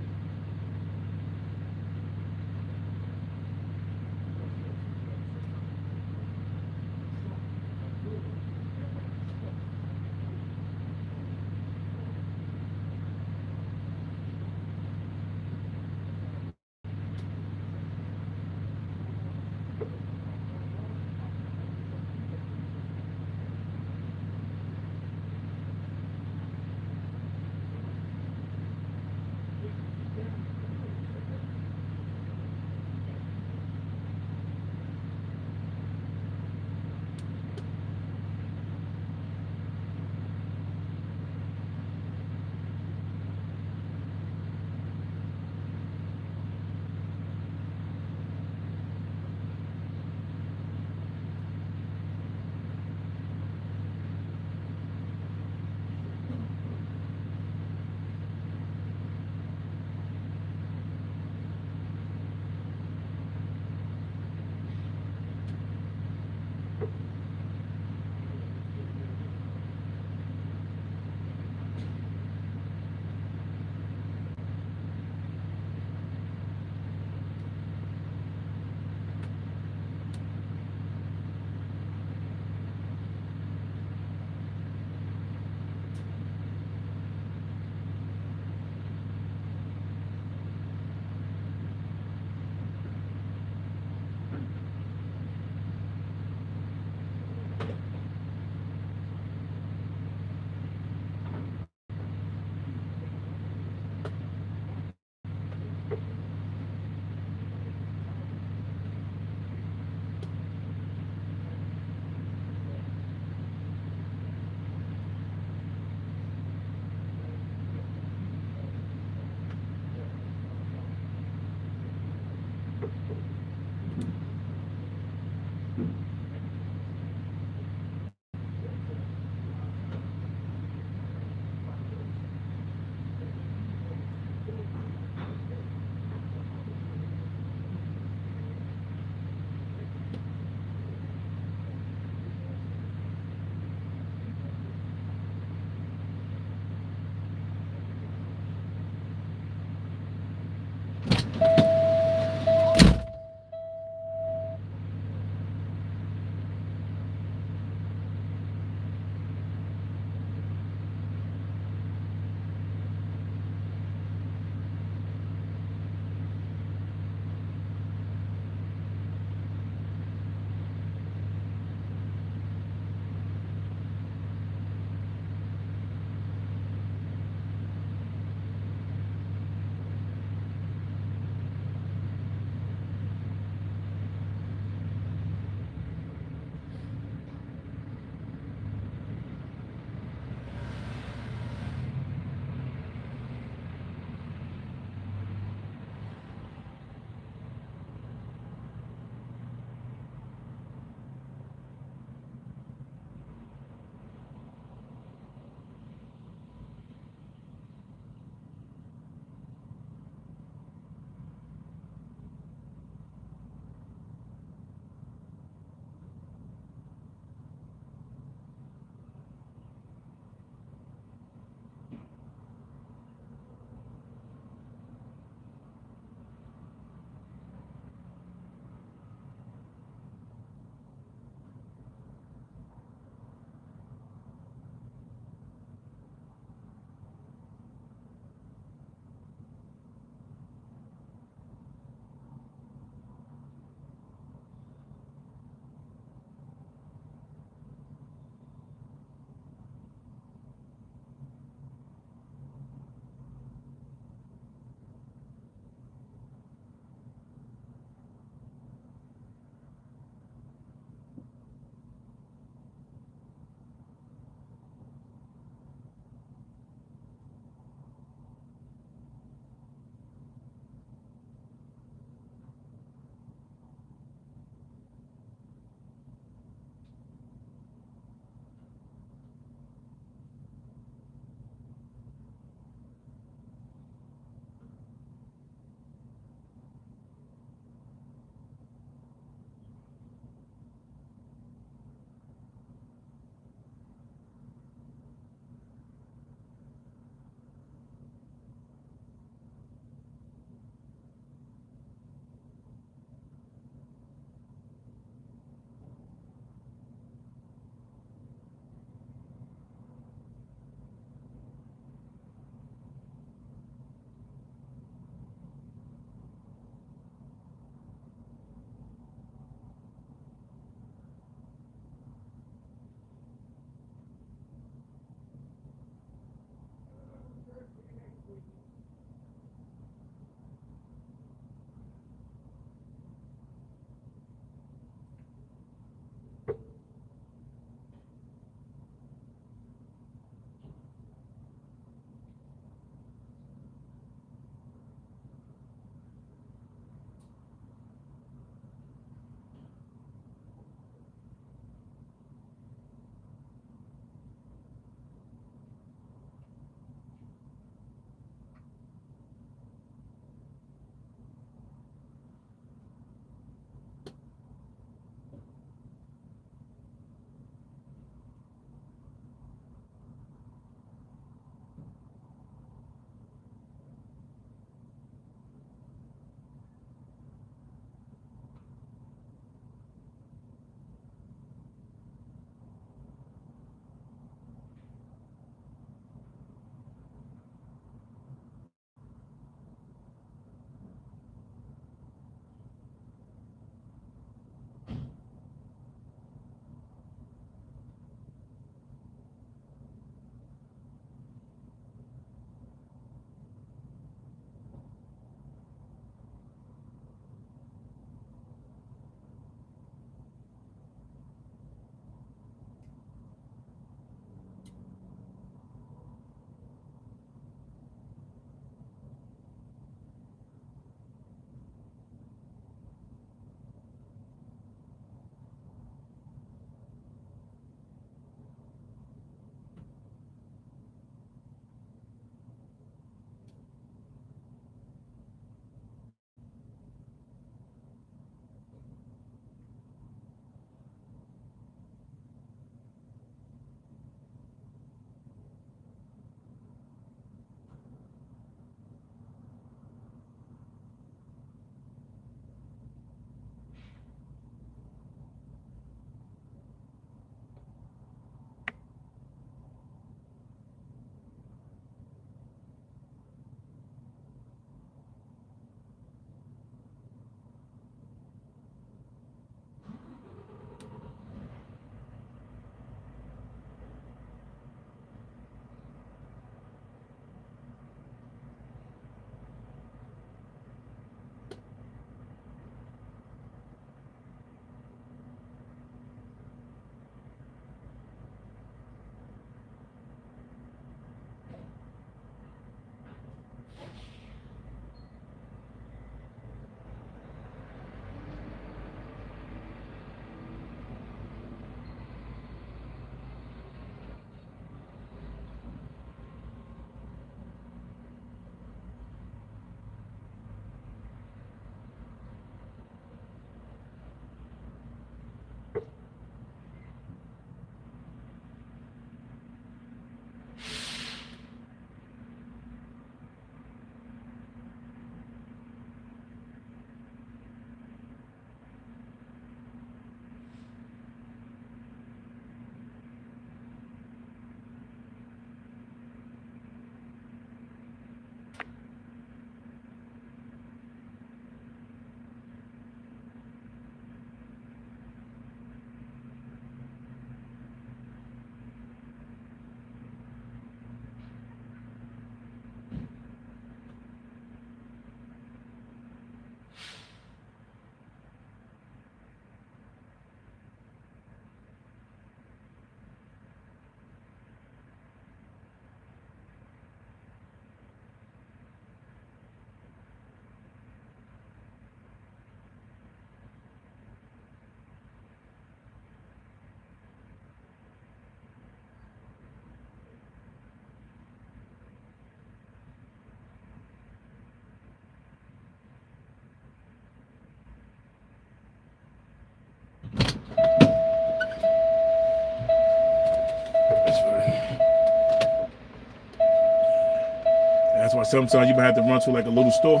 That's why sometimes you might have to run to like a little store.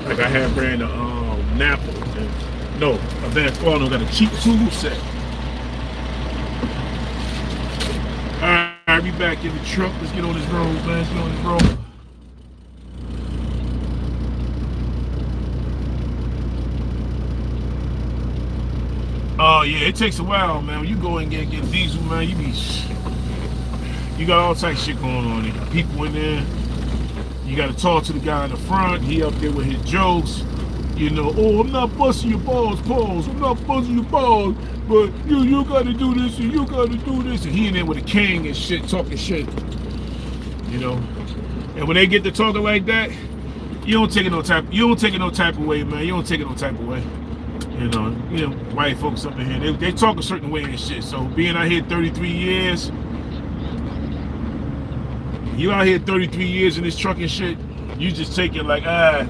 Like I had ran a Napa. No, a Van Farno got a cheap tool set. Alright, we back in the truck. Let's get on this road, man. Let's get on this road. Oh yeah, it takes a while, man. When you go and get diesel, man, you got all types of shit going on. You got people in there. You got to talk to the guy in the front. He up there with his jokes. You know, oh, I'm not busting your balls, Pauls. I'm not busting your balls, but you got to do this and you got to do this. And he in there with a king and shit, talking shit. You know, and when they get to talking like that, you don't take it no type of way, man. You don't take it no type of way. You know, white folks up in here, they talk a certain way and shit. So being out here 33 years, you out here 33 years in this truck and shit, you just take it like,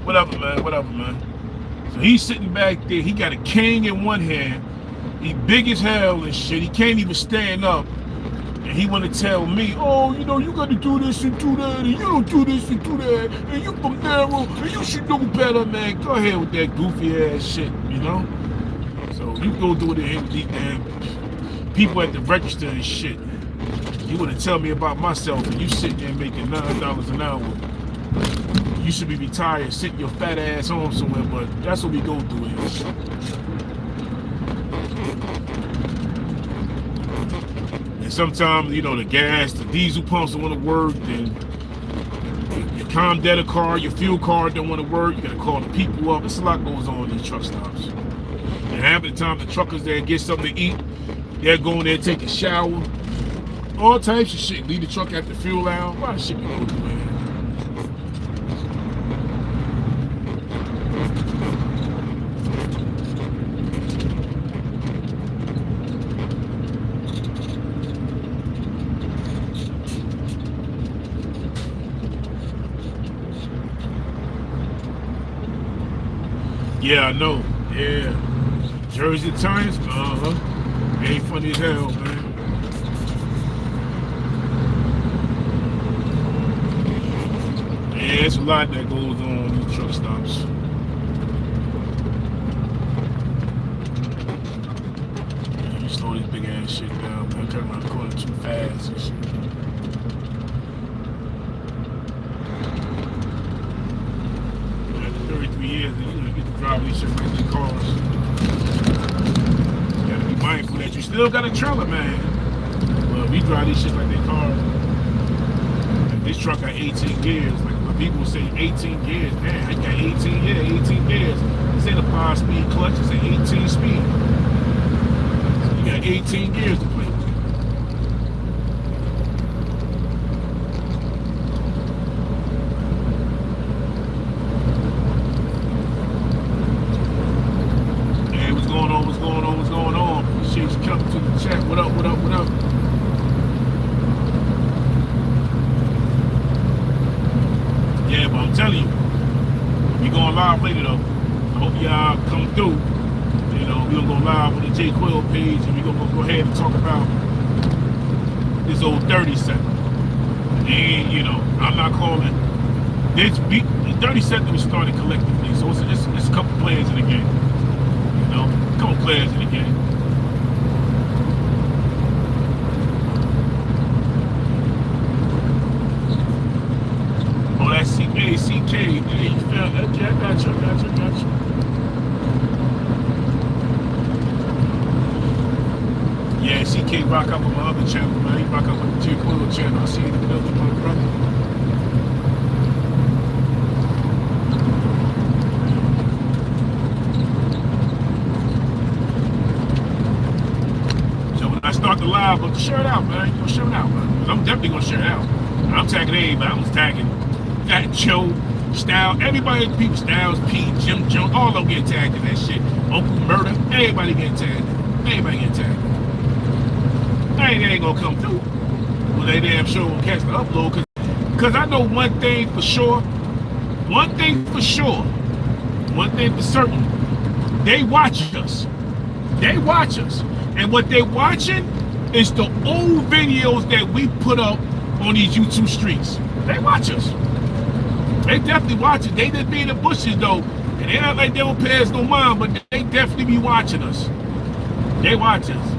whatever, man. So he's sitting back there, he got a cane in one hand, he big as hell and shit, he can't even stand up. And he want to tell me, oh, you got to do this and do that, and you don't do this and do that, and you from narrow, and you should know better, man. Go ahead with that goofy ass shit, you know? So you go do it in these damn people at the register and shit. You want to tell me about myself, and you sitting there making $9 an hour. You should be retired, sitting your fat ass home somewhere, but that's what we go through here. And sometimes, the gas, the diesel pumps don't want to work, then your ComData card, your fuel card don't want to work. You got to call the people up. There's a lot goes on in these truck stops. And half the time, the truckers there get something to eat. They're going there, take a shower. All types of shit. Leave the truck at the fuel out. A lot of shit we go through, man. Yeah, I know. Yeah. Jersey Times? Ain't funny as hell, man. Yeah, it's a lot that goes on in truck stops. Yeah, you slow this big ass shit down, man. Turn around the corner too fast and shit. After 33 years, you get to drive these shit like these cars. You gotta be mindful that you still got a trailer, man. But we drive these shit like they cars. Like this truck got 18 gears. Like people say 18 gears. Man, I got 18 gears. This ain't a 5-speed clutch, it's an 18 speed. So you got 18 gears to play with. Hey, what's going on? Appreciate you coming to the chat. What up? Yeah, but I'm telling you, we going live later though. I hope y'all come through. We're gonna go live on the J Quill page, and we're gonna go ahead and talk about this old 37. And I'm not calling this beat. The 37 was started collectively, so it's a couple players in the game. A couple players in the game. CK, hey, you feel that? Yeah, I got you. Yeah, CK rock up on my other channel, man. He rock up on the J Quill channel. I see you in the building, my brother. So when I start the live, I'm gonna share it out, man. I'm definitely gonna share it out. I'm tagging everybody. I'm tagging Fat Joe, Style, everybody, people, Styles, P, Jim Jones, all of them get tagged in that shit. Uncle Murder, everybody get tagged. They ain't gonna come through. Well, they damn sure will catch the upload, because I know one thing for certain, they watch us. And what they watching is the old videos that we put up on these YouTube streets. They watch us. They definitely watch us. They just be in the bushes though. And they not like they don't pay us no mind, but they definitely be watching us. They watch us.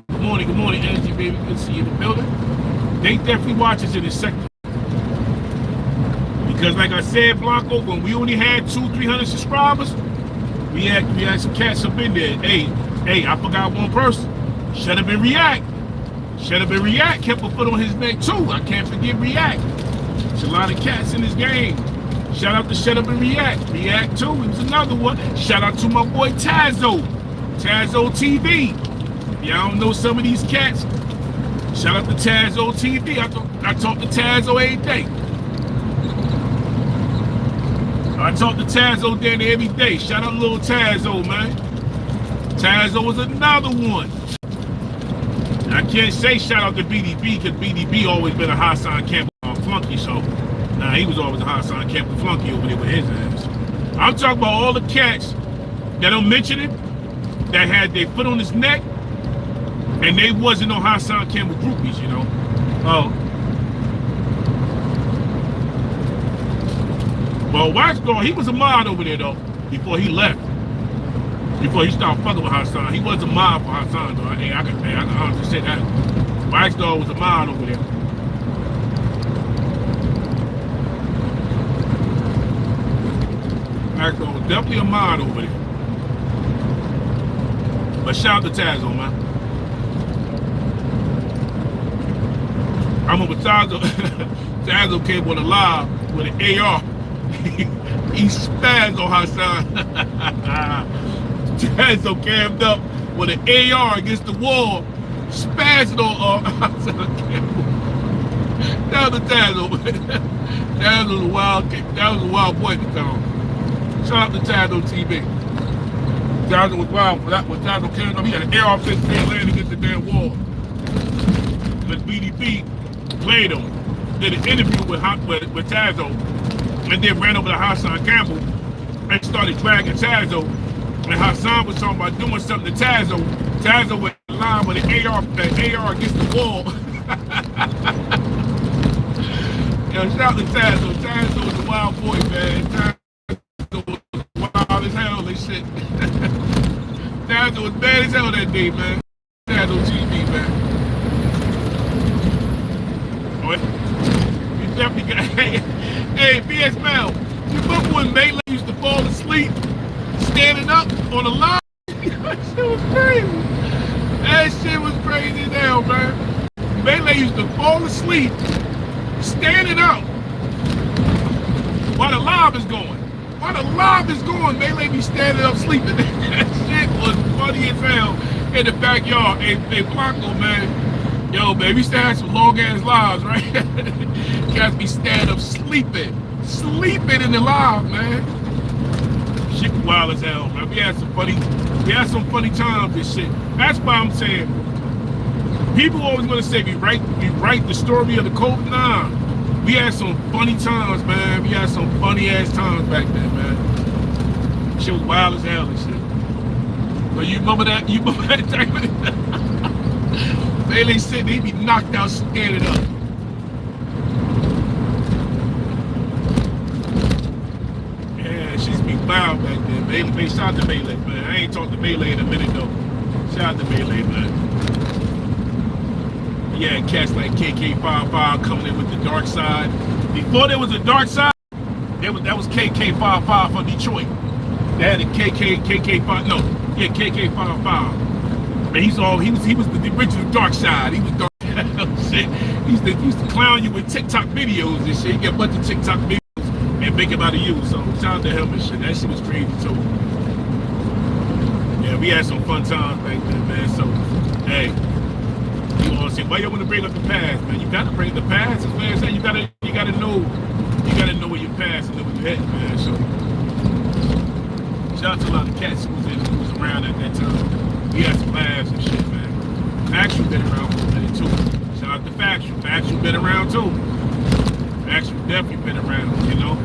Good morning, Angie, baby. Good to see you in the building. They definitely watch us in this sector. Because like I said, Blanco, when we only had 200-300 subscribers, we had some cats up in there. Hey, I forgot one person. Shut up and react. Shut up and react. Kept a foot on his neck too. I can't forget react. There's a lot of cats in this game. Shout out to Shut Up and React. React too. It was another one. Shout out to my boy Tazo. Tazo TV. Y'all don't know some of these cats. Shout out to Tazo TV. I talk to Tazo every day. I talk to Tazo down there every day. Shout out little Tazo, man. Tazo was another one. I can't say shout out to BDB because BDB always been a Hassan Campbell flunky, so nah, he was always a Hassan Campbell flunky over there with his ass. I'm talking about all the cats that don't mention it, that had their foot on his neck, and they wasn't no Hassan Campbell groupies, you know. Well, Waxdog, he was a mod over there though, before he left. Before he started fucking with Hassan. He was a mod for Hassan though. Hey, I can honestly say that. Waxdog was a mod over there. Waxdog was definitely a mod over there. But shout out to Tazo, man. I remember Tazo, Tazo came on the live with an AR. He spazzed on Hassan. Tazo cammed up with an AR against the wall, spazzed on Hassan Campbell. That was Tazo. That was a wild kick. That was a wild boy at the time. Shout out to Tazo TV. Tazo was wild for that. When Tazo came up, he had an AR-15 laying against the damn wall. But BDB played him. Did an interview with Tazo, and then ran over to Hassan Campbell and started dragging Tazo. And Hassan was talking about doing something to Tazo. Tazo went in line with an AR against the wall. Yo, shout out to Tazo. Tazo was a wild boy, man. Tazo was wild as hell and shit. Tazo was bad as hell that day, man. Tazo TV, man. You definitely got. Hey, BS Mel, you remember when Melee used to fall asleep standing up on the line? That shit was crazy. That shit was crazy as hell, man. Melee used to fall asleep standing up while the live is going. While the live is going, Melee be standing up sleeping. That shit was funny as hell in the backyard. Hey, Blanco, man. Yo, man, we used to have some long-ass lives, right? You guys be standing up sleeping in the live, man. Shit was wild as hell, man. We had some funny times and shit. That's why I'm saying, people always want to say we write the story of the COVID. Nah, we had some funny times, man. We had some funny ass times back then, man. Shit was wild as hell and shit. But you remember that? You remember that time? They said they'd be knocked out standing up. Yeah, she's be wild back then. Melee, shout out to Melee, man. I ain't talked to Melee in a minute though. Shout out to Melee, man. Yeah, cats like KK55 coming in with the dark side. Before there was a dark side, that was KK55 from Detroit. They had a KK5, no, yeah, KK55. Man, he was the original dark side. He was dark shit. He used to clown you with TikTok videos and shit. He get a bunch of TikTok videos and make it out of you. So shout out to him and shit. That shit was crazy too. Yeah, we had some fun times back then, man. So, hey, you want to say, why you want to bring up the past, man? You gotta bring the past. As man said, you gotta know where your past and know where you headed, man. So, shout out to a lot of cats who was around at that time. We had some laughs and shit, man. Factual been around for a minute too. Shout out to Factual. Factual been around too. Factual definitely been around, you know.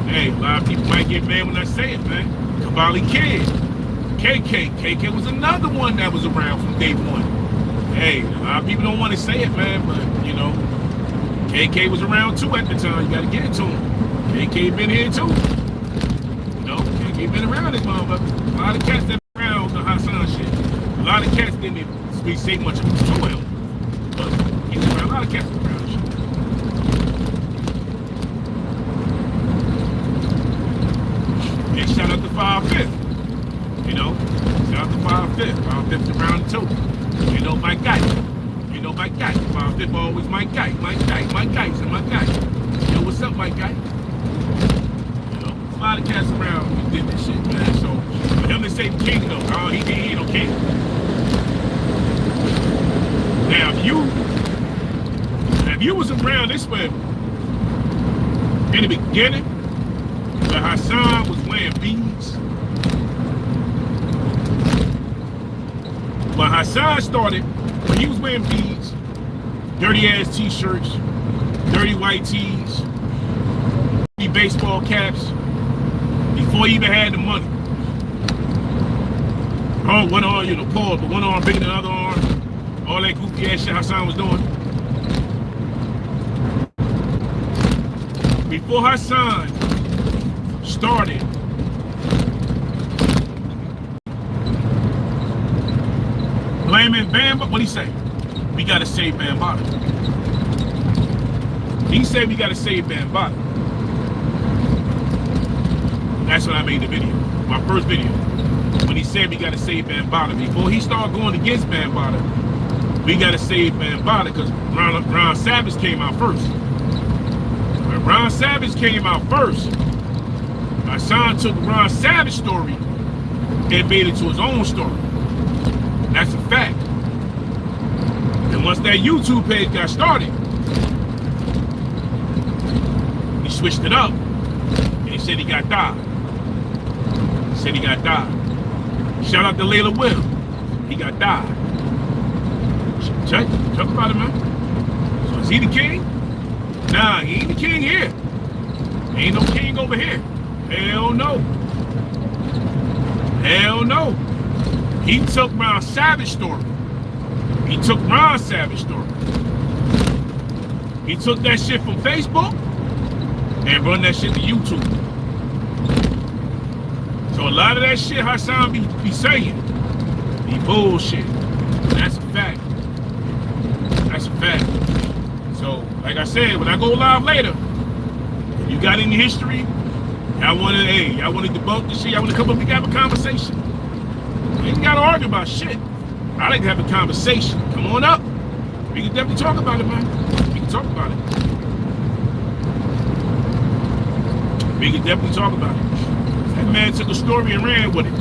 Hey, a lot of people might get mad when I say it, man. Cavalli Kid. KK was another one that was around from day one. Hey, a lot of people don't want to say it, man, but you know, KK was around too at the time. You gotta get it to him. KK been here too. You know, KK been around this motherfucker. A lot of cats that been around the Hassan shit. A lot of cats didn't even say much to him. But he was around. A lot of cats around this shit. And shout out to 5'5". You know, shout out to 5'5". 5'5" around too. You know, my guy. You know, my guy. 5'5" always my guy. My guy. My guy's and my guy. You know, what's up, my guy? You know, a lot of cats around who did this shit, man. So, for him to say king, though, oh, he ain't no king. Now, if you was around this way in the beginning, where Hassan was wearing beads, when Hassan started, when he was wearing beads, dirty ass t-shirts, dirty white tees, baseball caps, before he even had the money. Oh, one arm, you know, Paul, but one arm bigger than the other arm. All that goofy ass shit Hassan was doing. Before Hassan started blaming Bambaataa, what'd he say? We gotta save Bambaataa. He said we gotta save Bambaataa. That's when I made the video, my first video. When he said we gotta save Bambaataa. Before he started going against Bambaataa, we gotta save Bambaataa because Ron Savage came out first. When Ron Savage came out first, Hassan took Ron Savage's story and made it to his own story. That's a fact. And once that YouTube page got started, he switched it up and he said he got died. He said he got died. Shout out to Layla Will. He got died. Talk about it, man. So is he the king? Nah, he ain't the king here. Ain't no king over here. Hell no. Hell no. He took Ron Savage's story. He took Ron Savage's story. He took that shit from Facebook and run that shit to YouTube. So a lot of that shit Hassan be saying, be bullshit. That's a fact. That's a fact. So, like I said, when I go live later, if you got any history, y'all want to debunk this shit, y'all want to come up and have a conversation. You ain't got to argue about shit. I like to have a conversation. Come on up. We can definitely talk about it, man. We can talk about it. We can definitely talk about it. That man took a story and ran with it.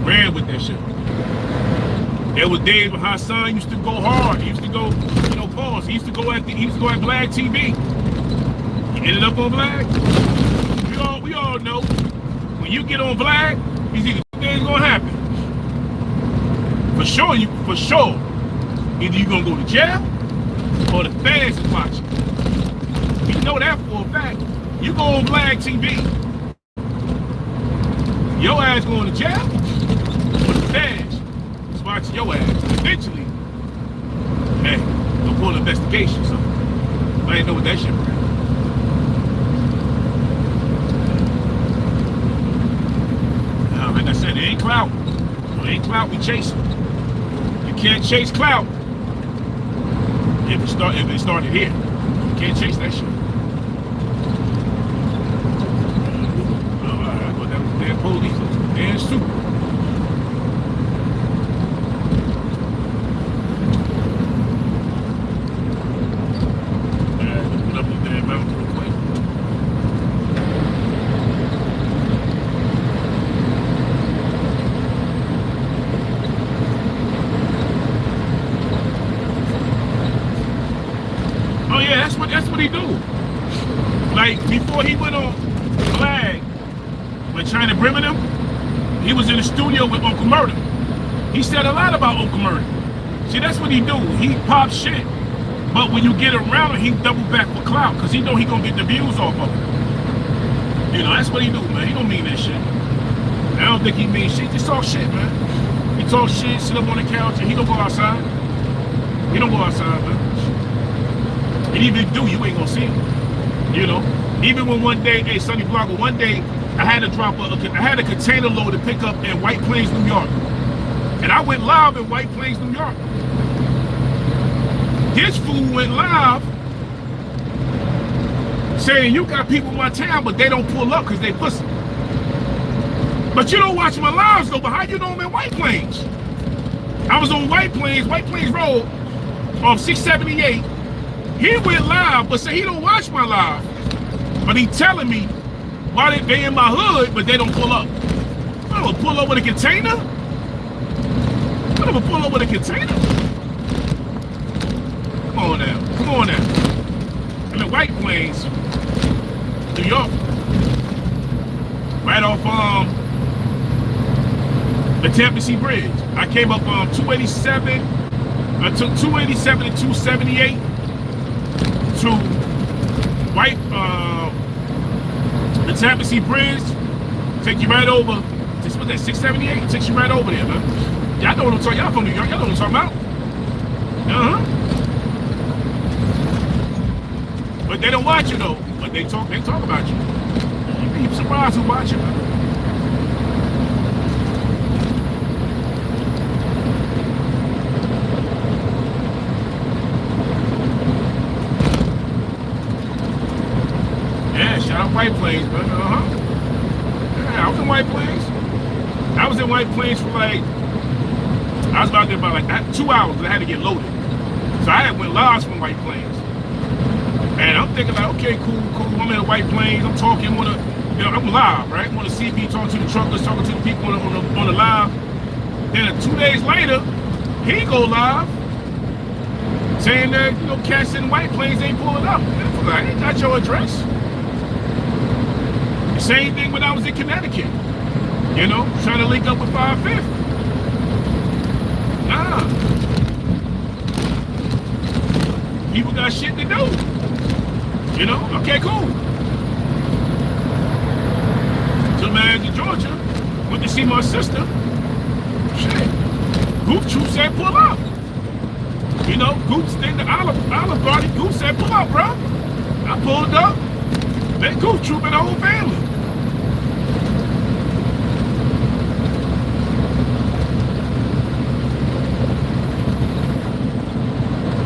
Ran with that shit. There was days when Hassan used to go hard. He used to go, you know, pause. He used to go at Vlad TV. He ended up on Vlad. We all know when you get on Vlad, these things gonna happen. For sure. Either you gonna go to jail or the fans is watching. You know that for a fact. You go on Vlad TV, your ass going to jail or the fans is watching your ass. Eventually, hey, they'll pull an investigation. So I ain't know what that shit was. Like I said, it ain't clout. So it ain't clout we chasing. You can't chase clout if it started here. You can't chase that shit. I thought that was damn police. Damn super. Put up the damn mountain real quick. Oh yeah, that's what he do. Like before he went on Flag with China Brim and him, he was in the studio with Uncle Murder. He said a lot about Uncle Murder. See, that's what he do. He pop shit, but when you get around him, he double back for clout because he know he gonna get the views off of it. You know, that's what he do, man. He don't mean that shit. I don't think he mean shit. He just talk shit, man. He talk shit, sit up on the couch, and he don't go outside. He don't go outside, man. And even if you do, you ain't gonna see it. You know? Even when one day, hey, Sonny Blanco, one day I had to drop I had a container load to pick up in White Plains, New York. And I went live in White Plains, New York. This fool went live saying, you got people in my town, but they don't pull up because they pussy. But you don't watch my lives though, but how you know I'm in White Plains? I was on White Plains Road off 678. He went live, but said he don't watch my live. But he telling me why they in my hood, but they don't pull up. I don't pull up with a container. I never pull up with a container. Come on now. Come on now. I'm in White Plains, New York. Right off the Tampa Sea Bridge. I came up on 287. I took 287 and 278 to White the Tampa Sea Bridge. Take you right over. This was that 678. Takes you right over there, man. Y'all know what I'm talking. Y'all from New York. Y'all know what I'm talking about. But they don't watch you though. But they talk about you. You'd be surprised who watch you, man. Yeah, shout out White Plains, man. Yeah, I was in White Plains. I was in White Plains for like, I was about there about like 2 hours, but I had to get loaded. So I had went live from White Plains. And I'm thinking like, okay, cool. I'm in White Plains. I'm talking, I'm live, right? Want to see me talking to the truckers, talking to the people on the live. Then 2 days later, he go live, saying that, cats in White Plains ain't pulling up. I ain't got your address. Same thing when I was in Connecticut. Trying to link up with 5/5. Nah. People got shit to do. Okay, cool. So man, to Georgia, went to see my sister. Shit. Goof Troop said pull up. Goof stayed the Olive Garden. Goof said pull up, bro. I pulled up. That Goof Troop and the whole family.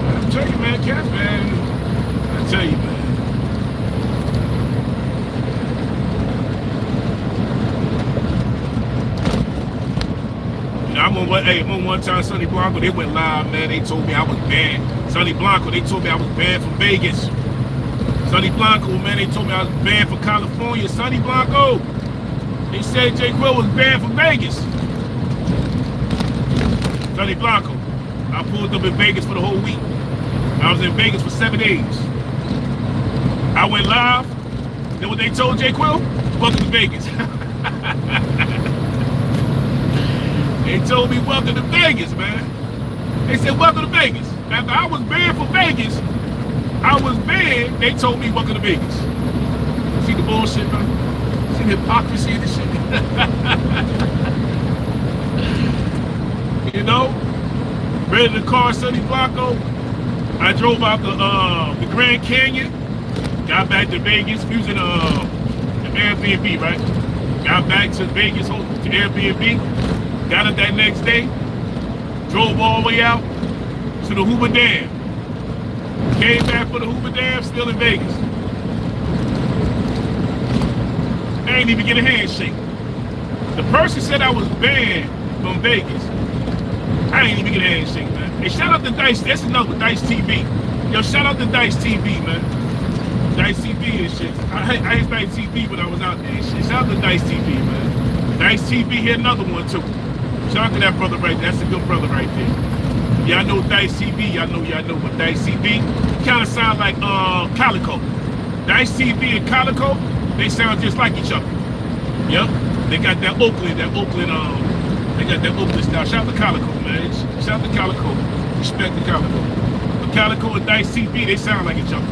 I tell you, man, Cass, man. I tell you, man. I'm on one time, Sonny Blanco, they went live, man. They told me I was banned. Sonny Blanco, they told me I was banned from Vegas. Sonny Blanco, man, they told me I was banned from California. Sonny Blanco, they said Jay Quill was banned from Vegas. Sonny Blanco, I pulled up in Vegas for the whole week. I was in Vegas for 7 days. I went live. Then what they told Jay Quill? Welcome to Vegas. They told me welcome to Vegas, man. They said welcome to Vegas. After I was banned from Vegas, I was banned, they told me welcome to Vegas. See the bullshit, man? See the hypocrisy of this shit? Ready to car Sonny Blanco. I drove out the Grand Canyon, got back to Vegas using the Airbnb, right? Got back to Vegas to Airbnb. Got up that next day, drove all the way out to the Hoover Dam. Came back for the Hoover Dam, still in Vegas. I ain't even get a handshake. The person said I was banned from Vegas. I ain't even get a handshake, man. Hey, shout out to Dice. That's another Dice TV. Yo, shout out to Dice TV, man. Dice TV and shit. I hate Dice TV when I was out there and shit. Shout out to Dice TV, man. Dice TV here, another one too. Shout out to that brother right there. That's a good brother right there. Y'all know Dice TV. Y'all know what Dice TV kind of sound like Calico. Dice TV and Calico, they sound just like each other. Yep. They got that Oakland, they got that Oakland style. Shout out to Calico, man. Shout out to Calico. Respect to Calico. But Calico and Dice TV, they sound like each other.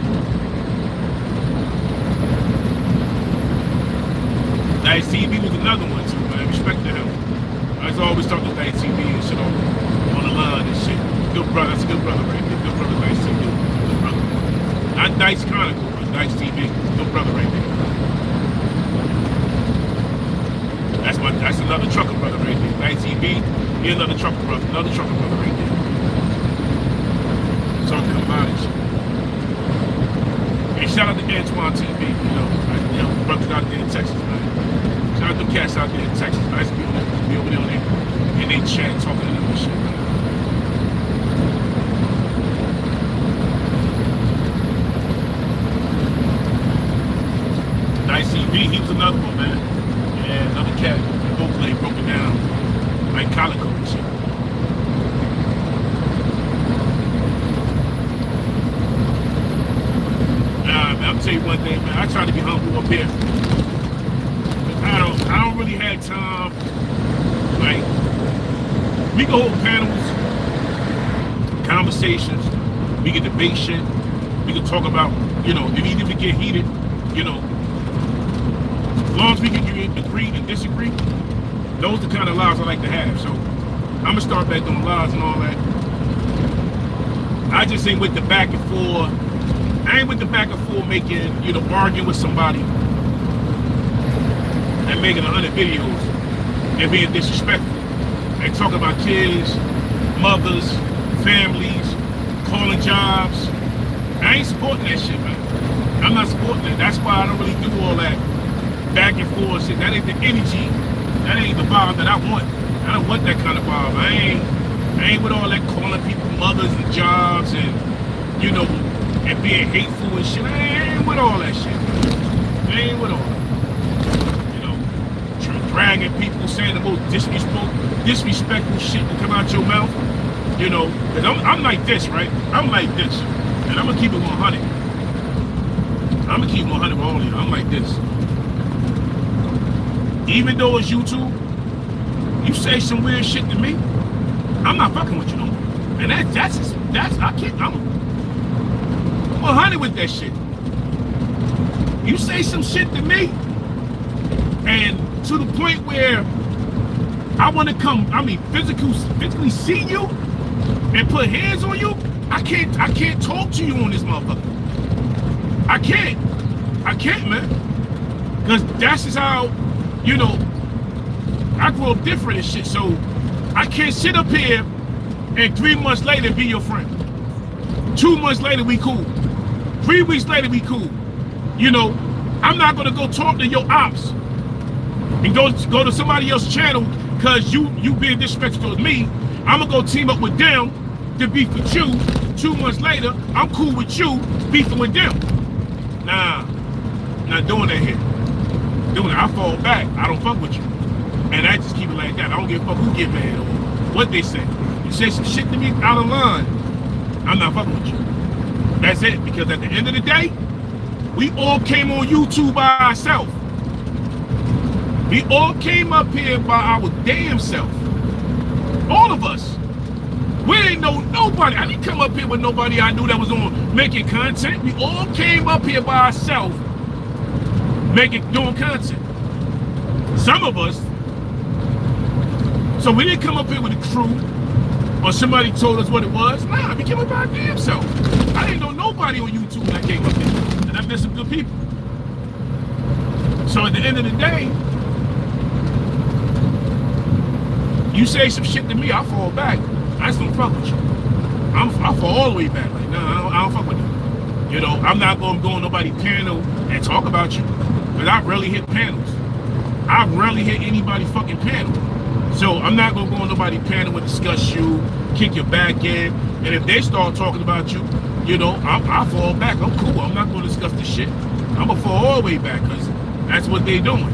Dice TV was another one too, man. Respect to him. I always talk to Dice TV and shit on the line and shit. Good brother, that's a good brother right there. Good brother, Dice TV. Good brother. Not Dice Chronicle, but Dice TV. Your brother right there. That's another trucker brother right there. Dice TV, here's another trucker brother right there. Talking about it. Hey, shout out to Antoine TV, brothers out there in Texas, man. Shout out to them cats out there in Texas. Nice to be over there in they chat talking to them and shit, man. Nice TV, he was another one, man. Yeah, another cat. Hopefully broke it down like Calico and shit. Nah, man, I'll tell you one thing, man. I try to be humble up here. I don't really have time. Like, we can hold panels, conversations, we can debate shit, we can talk about, even if we get heated, as long as we can agree and disagree, those are the kind of lives I like to have. So I'm gonna start back doing lives and all that. I just ain't with the back and forth. I ain't with the back and forth making, arguing with somebody and making 100 videos and being disrespectful and talking about kids, mothers, families, calling jobs. I ain't supporting that shit, man. I'm not supporting it. That's why I don't really do all that back and forth shit. That ain't the energy. That ain't the vibe that I want. I don't want that kind of vibe. I ain't with all that calling people mothers and jobs and and being hateful and shit. I ain't with all that shit. I ain't with all that. Dragging people, saying the most disrespectful shit to come out your mouth. Cause I'm like this, right? I'm like this. And I'm gonna keep it 100. I'm gonna keep it 100 with all of you. I'm like this. Even though it's YouTube, you say some weird shit to me, I'm not fucking with you no more. And I can't, I'm 100 with that shit. You say some shit to me, and to the point where I want to physically see you and put hands on you, I can't talk to you on this motherfucker. I can't, man. Because that's just how, I grew up different and shit. So I can't sit up here and 3 months later be your friend. 2 months later we cool. 3 weeks later we cool. I'm not gonna go talk to your ops and go to somebody else's channel because you being disrespectful towards me. I'm gonna go team up with them to beef with you. 2 months later, I'm cool with you beefing with them. Nah, not doing that here. Doing it, I fall back. I don't fuck with you. And I just keep it like that. I don't give a fuck who get mad or what they say. You say some shit to me out of line, I'm not fucking with you. That's it. Because at the end of the day, we all came on YouTube by ourselves. We all came up here by our damn self. All of us. We ain't know nobody. I didn't come up here with nobody I knew that was on making content. We all came up here by ourselves doing content. Some of us. So we didn't come up here with a crew or somebody told us what it was. Nah, we came up by our damn self. I didn't know nobody on YouTube that came up here. And I met some good people. So at the end of the day, you say some shit to me, I fall back. I just don't fuck with you. I fall all the way back. Like, no, I don't fuck with you. I'm not going to go on nobody's panel and talk about you. Because I rarely hit panels. I rarely hit anybody's fucking panel. So I'm not going to go on nobody's panel and discuss you, kick your back in. And if they start talking about you, I fall back. I'm cool. I'm not going to discuss this shit. I'm going to fall all the way back because that's what they're doing.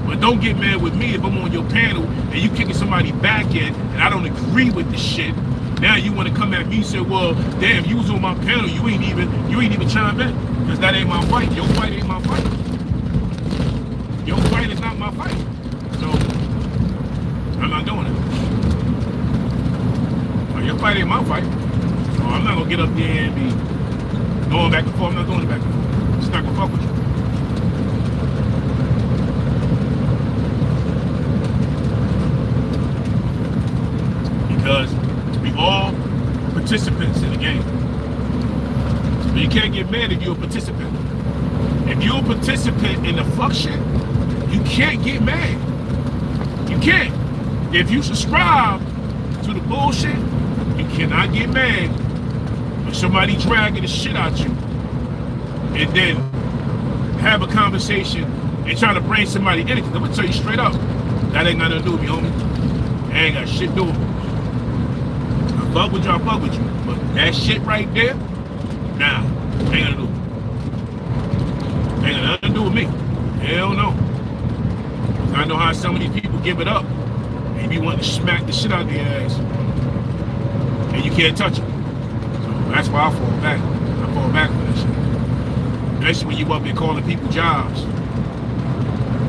But don't get mad with me if I'm on your panel and you kicking somebody back in and I don't agree with the shit. Now you want to come at me and say, well, damn, you was on my panel, you ain't even chime in. Because that ain't my fight. Your fight ain't my fight. Your fight is not my fight. So I'm not doing it. Well, your fight ain't my fight. So I'm not gonna get up there and be going back and forth. I'm not doing it back and forth. I'm just not gonna fuck with you. Because we all participants in the game. So we you can't get mad if you're a participant. If you're a participant in the fuck shit, you can't get mad. You can't. If you subscribe to the bullshit, you cannot get mad when somebody dragging the shit out you and then have a conversation and try to bring somebody in it. I'm gonna tell you straight up, that ain't got nothing to do with me, homie. I ain't got shit to do with me. I fuck with you, I fuck with you. But that shit right there, nah, ain't got to do with me. Ain't got nothing to do with me. Hell no. I know how some of these people give it up. And you want to smack the shit out of their ass. And you can't touch them. So that's why I fall back. I fall back from that shit. Especially when you up there calling people jobs.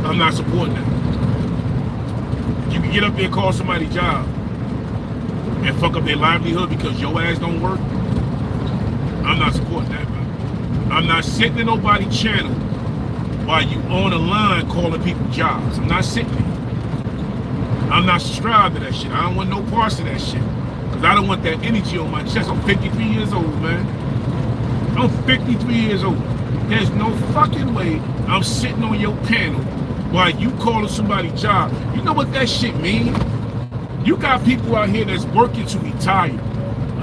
I'm not supporting that. If you can get up there and call somebody job and fuck up their livelihood because your ass don't work, I'm not supporting that, man. I'm not sitting in nobody's channel while you on the line calling people jobs. I'm not sitting there. I'm not subscribed to that shit. I don't want no parts of that shit. Because I don't want that energy on my chest. I'm 53 years old, man. I'm 53 years old. There's no fucking way I'm sitting on your panel while you calling somebody job. You know what that shit mean? You got people out here that's working to retire.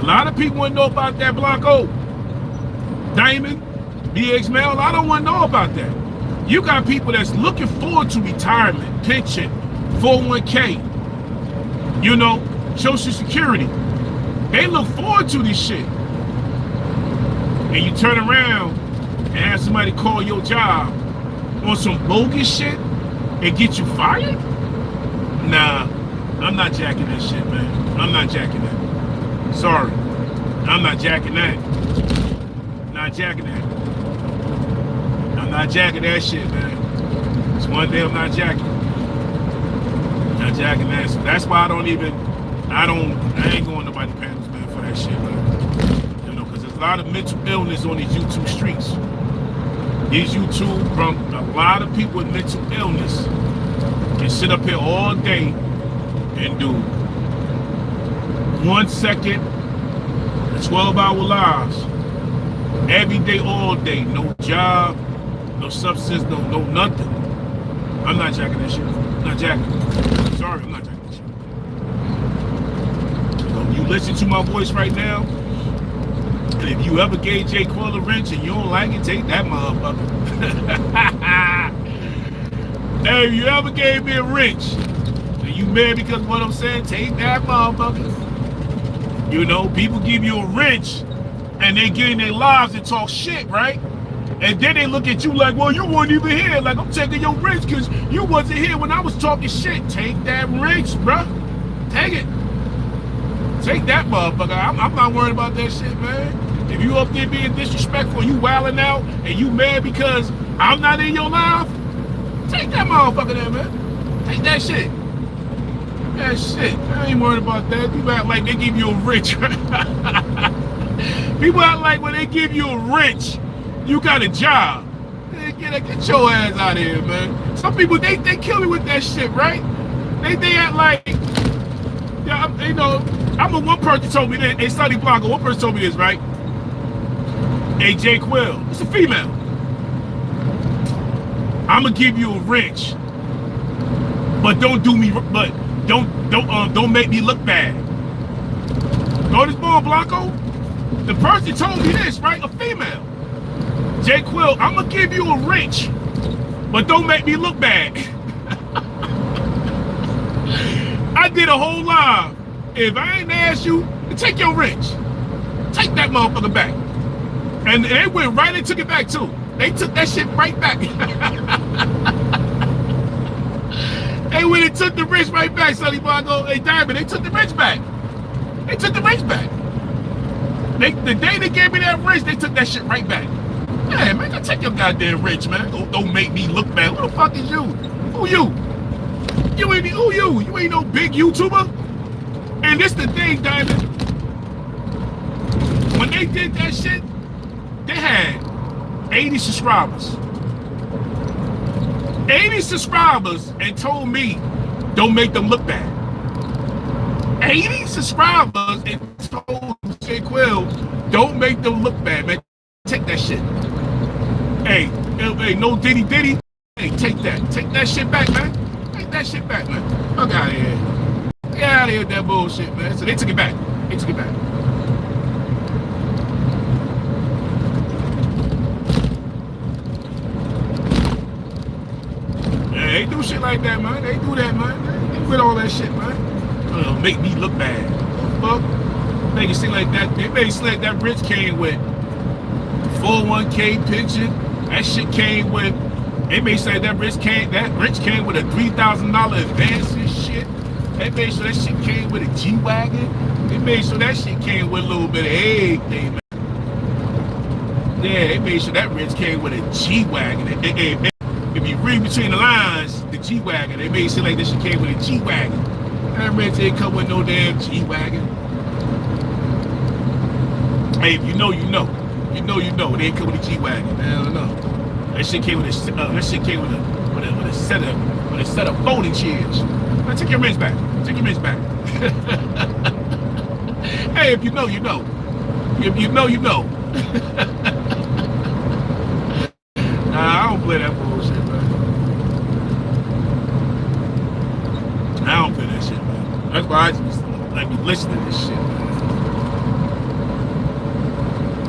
A lot of people want to know about that Blanco. Diamond, BX Mail, I don't want to know about that. You got people that's looking forward to retirement, pension, 401k, you know, Social Security. They look forward to this shit. And you turn around and have somebody call your job on some bogus shit and get you fired? Nah, I'm not jacking that shit, man. I'm not jacking that. Sorry. I'm not jacking that. Not jacking that. I'm not jacking that shit, man. It's one day I'm not jacking. Not jacking that. So that's why I ain't going to nobody panels, man, for that shit, man. You know, because there's a lot of mental illness on these YouTube streets. These YouTube, from a lot of people with mental illness can sit up here all day and do 1 second, 12-hour lives, every day, all day, no job, no substance, no nothing. I'm not jacking that shit. I'm not jacking. Sorry, I'm not jacking that shit. So you listen to my voice right now, and if you ever gave Jay Quill a wrench and you don't like it, take that motherfucker. Hey, if you ever gave me a wrench and you mad because of what I'm saying, take that motherfucker. You know, people give you a wrench and they get in their lives and talk shit, right? And then they look at you like, well, you weren't even here. Like, I'm taking your wrench because you wasn't here when I was talking shit. Take that wrench, bruh. Take it. Take that motherfucker. I'm not worried about that shit, man. If you up there being disrespectful, you wilding out, and you mad because I'm not in your life, take that motherfucker there, man. Take that shit. That shit. I ain't worried about that. People act like they give you a wrench. People act like when they give you a wrench, you got a job. Get your ass out of here, man. Some people, they kill me with that shit, right? They act like, yeah, you know, one person told me this. Hey, Sonny Blanco, one person told me this, right? Hey, Jay Quill, it's a female. I'm gonna give you a wrench, but don't do me, but don't make me look bad. Notice, boy, Blanco, the person told me this, right? A female. Jay Quill, I'm gonna give you a wrench, but don't make me look bad. I did a whole live. If I ain't asked you to take your wrench, take that motherfucker back. And they went right and took it back too. They took that shit right back. They went and took the wrench right back, Sonny Blanco. Hey, Diamond, they took the wrench back. They took the wrench back. The day they gave me that wrench, they took that shit right back. Yeah, man, go take your goddamn wrench, man. Don't make me look bad. Who the fuck is you? Who you? You ain't who you? You ain't no big YouTuber. And this the thing, Diamond. When they did that shit, they had 80 subscribers. 80 subscribers and told me, don't make them look bad. 80 subscribers and told Jay Quill, don't make them look bad, man. Take that shit. Hey, no Diddy. Hey, take that shit back, man. Take that shit back, man. Fuck out of here. Get out of here with that bullshit, man. So they took it back. Yeah, they do shit like that, man. They do that, man. They with all that shit, man. Make me look bad. Fuck. Make it seem like that. They made it seem like that Rich came with 401k pension. That shit came with. They made sure that Rich came with a $3,000 advance and shit. They made sure that shit came with a G-Wagon. They made sure that shit came with a little bit of everything, man. Yeah, they made sure that Rich came with a G-Wagon. If you read between the lines, the G-Wagon, they made sure like this shit came with a G-Wagon. That Rich didn't come with no damn G-Wagon. Hey, if you know. You know. They didn't come with a G-Wagon. I don't know. That shit came with a set of folding chairs. Now take your mints back. Hey, if you know, you know. If you know, you know. Nah, I don't play that bullshit, man. I don't play that shit, man. That's why I just let me listen to this shit, man.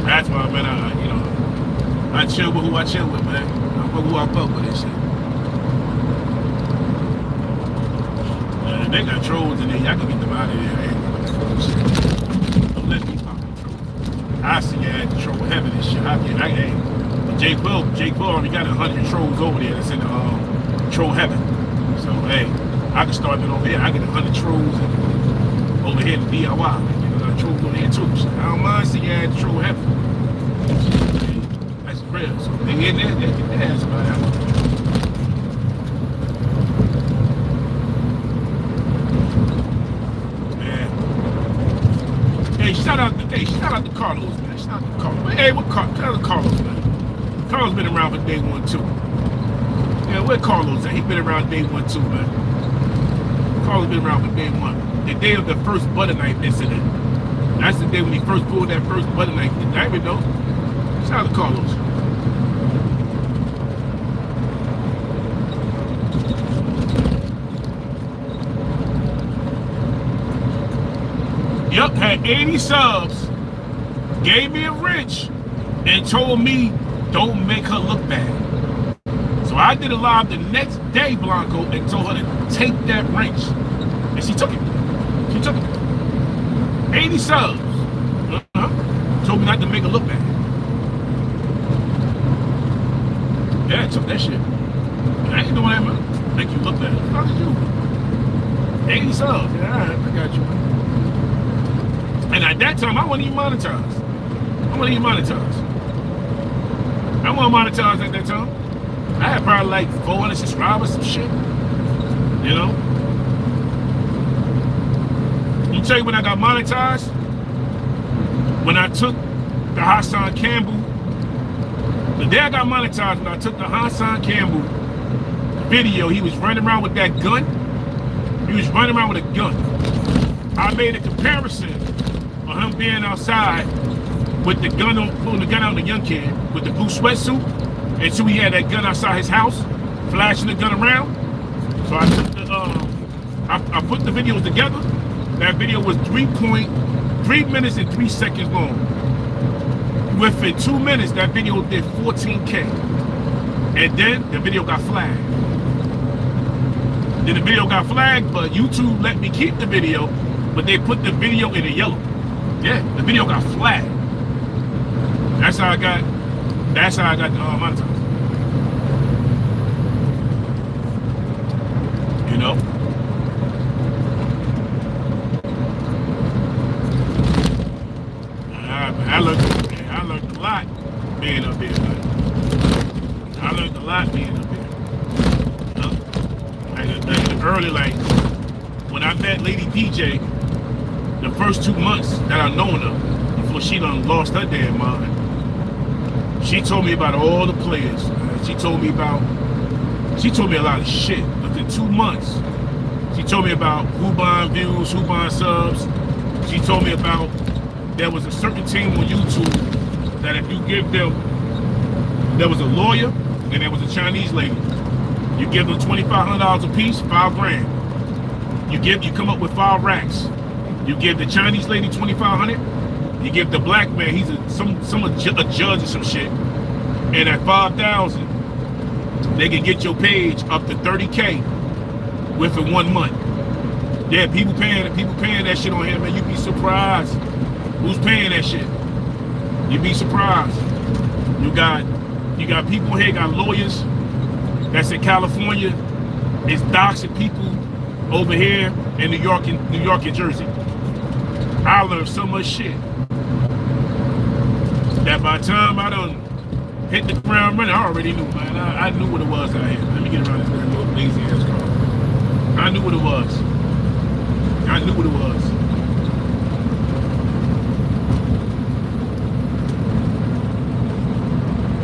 That's why, man, I chill with who I chill with, man. I fuck who I fuck with this shit. They got trolls in there. Y'all can get them out of there. Don't let me pop the trolls. I see you at the troll heaven and shit. Jake Quill already got 100 trolls over there that's in the troll heaven. So, hey, I can start it over here. I get 100 trolls over here in the DIY. Got trolls over here too. So I don't mind seeing you at the troll heaven. That's real. So they in there, they get their ass about that. Shout out to Carlos, man. Shout out to Carlos. Hey, shout out to Carlos, man. Carlos been around for day one, too. Yeah, where Carlos at? He been around day one, too, man. Carlos been around for day one. The day of the first butter knife incident. That's the day when he first pulled that first butter knife. I even know. Shout out to Carlos. Yup, had 80 subs, gave me a wrench, and told me don't make her look bad. So I did a live the next day, Blanco, and told her to take that wrench. And she took it. 80 subs. Told me not to make her look bad. Yeah, I took that shit. I ain't doing that, man. Make you look bad. How did you? 80 subs. Yeah, all right, I got you, man. And at that time, I wasn't even monetized. I wasn't monetized at that time. I had probably like 400 subscribers, some shit. You know? You tell you when I got monetized? When I took the Hassan Campbell. The day I got monetized, when I took the Hassan Campbell video, he was running around with that gun. I made a comparison of him being outside with the gun on, pulling the gun out on the young kid with the blue sweatsuit, and so he had that gun outside his house, flashing the gun around. So I took the, I put the videos together. That video was 3 minutes and 3 seconds long. Within 2 minutes, that video did 14K, and then the video got flagged. But YouTube let me keep the video, but they put the video in the yellow. Yeah, the video got flagged. That's how I got monetized. You know? I learned a lot being up here, man. Early, like, when I met Lady DJ, the first 2 months that I known her, before she done lost her damn mind, she told me about all the players. She told me a lot of shit. Within 2 months, she told me about who buying views, who buying subs. She told me about there was a certain team on YouTube that if you give them, there was a lawyer and there was a Chinese lady. You give them $2,500 a piece, $5,000. You come up with 5 racks. You give the Chinese lady $2,500. You give the black man, he's a judge or some shit, and at $5,000, they can get your page up to 30K within 1 month. Yeah, people paying that shit on here, man. You'd be surprised who's paying that shit. You'd be surprised. You got people here, got lawyers that's in California, is doxing people over here in New York and Jersey. I learned so much shit that by the time I done hit the ground running, I already knew, man. I knew what it was out here. Let me get around this little lazy ass car. I knew what it was. I knew what it was.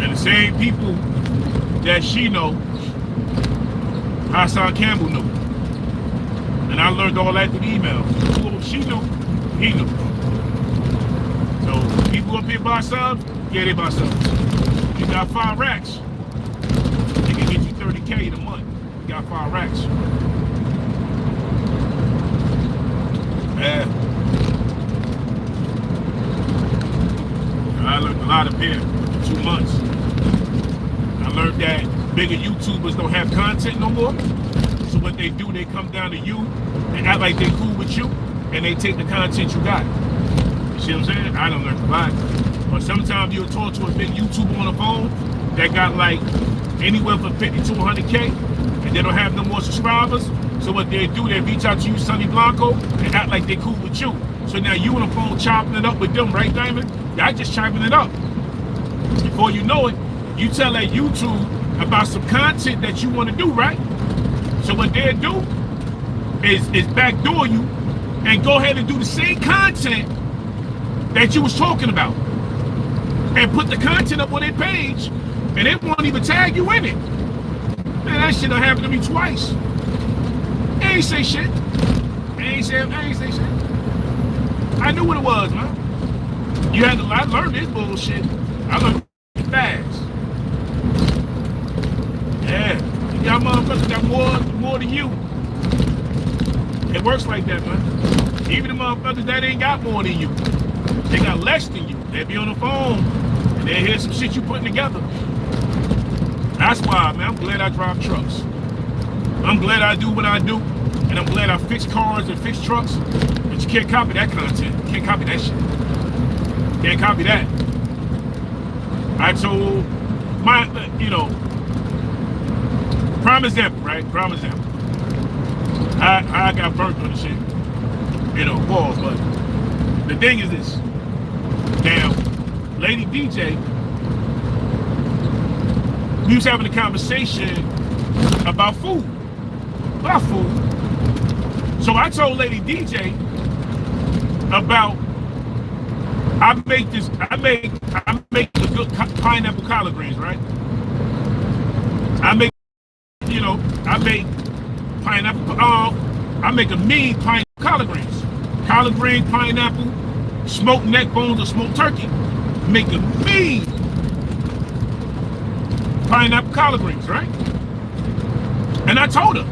And the same people that she know, Hassan Campbell knew. And I learned all that through the emails. Well, she knew, he knew. So people up here buy subs, yeah, they buy subs. You got 5 racks, they can get you 30K in a month. You got 5 racks. Yeah. I learned a lot up here for 2 months. I learned that bigger YouTubers don't have content no more. So what they do, they come down to you and act like they cool with you, and they take the content you got. You see what I'm saying? I done learned a lot. But sometimes you'll talk to a big YouTuber on the phone that got like anywhere from 50 to 100K, and they don't have no more subscribers. So what they do, they reach out to you, Sonny Blanco, and act like they cool with you. So now you on the phone chopping it up with them, right, Diamond? Y'all just chopping it up. Before you know it, you tell that YouTube about some content that you want to do, right? So what they'll do is backdoor you and go ahead and do the same content that you was talking about, and put the content up on their page, and they won't even tag you in it. Man, that shit done happened to me twice. I ain't say shit. I ain't say shit. I knew what it was, man. I learned this bullshit. I learned it fast. Yeah. Y'all motherfuckers got more than you. It works like that, man. Even the motherfuckers that ain't got more than you, they got less than you. They be on the phone and they hear some shit you putting together. That's why, man, I'm glad I drive trucks. I'm glad I do what I do, and I'm glad I fix cars and fix trucks. But you can't copy that content. You can't copy that shit. You can't copy that. I told my, prime example, right? Prime example. I got burnt on the shit. Pause, but the thing is this. Now, Lady DJ, we was having a conversation about food. So I told Lady DJ about I make the good pineapple collard greens, right? I make pineapple, I make a mean pineapple collard greens. Collard greens, pineapple, smoked neck bones, or smoked turkey. Make a mean pineapple collard greens, right? And I told her.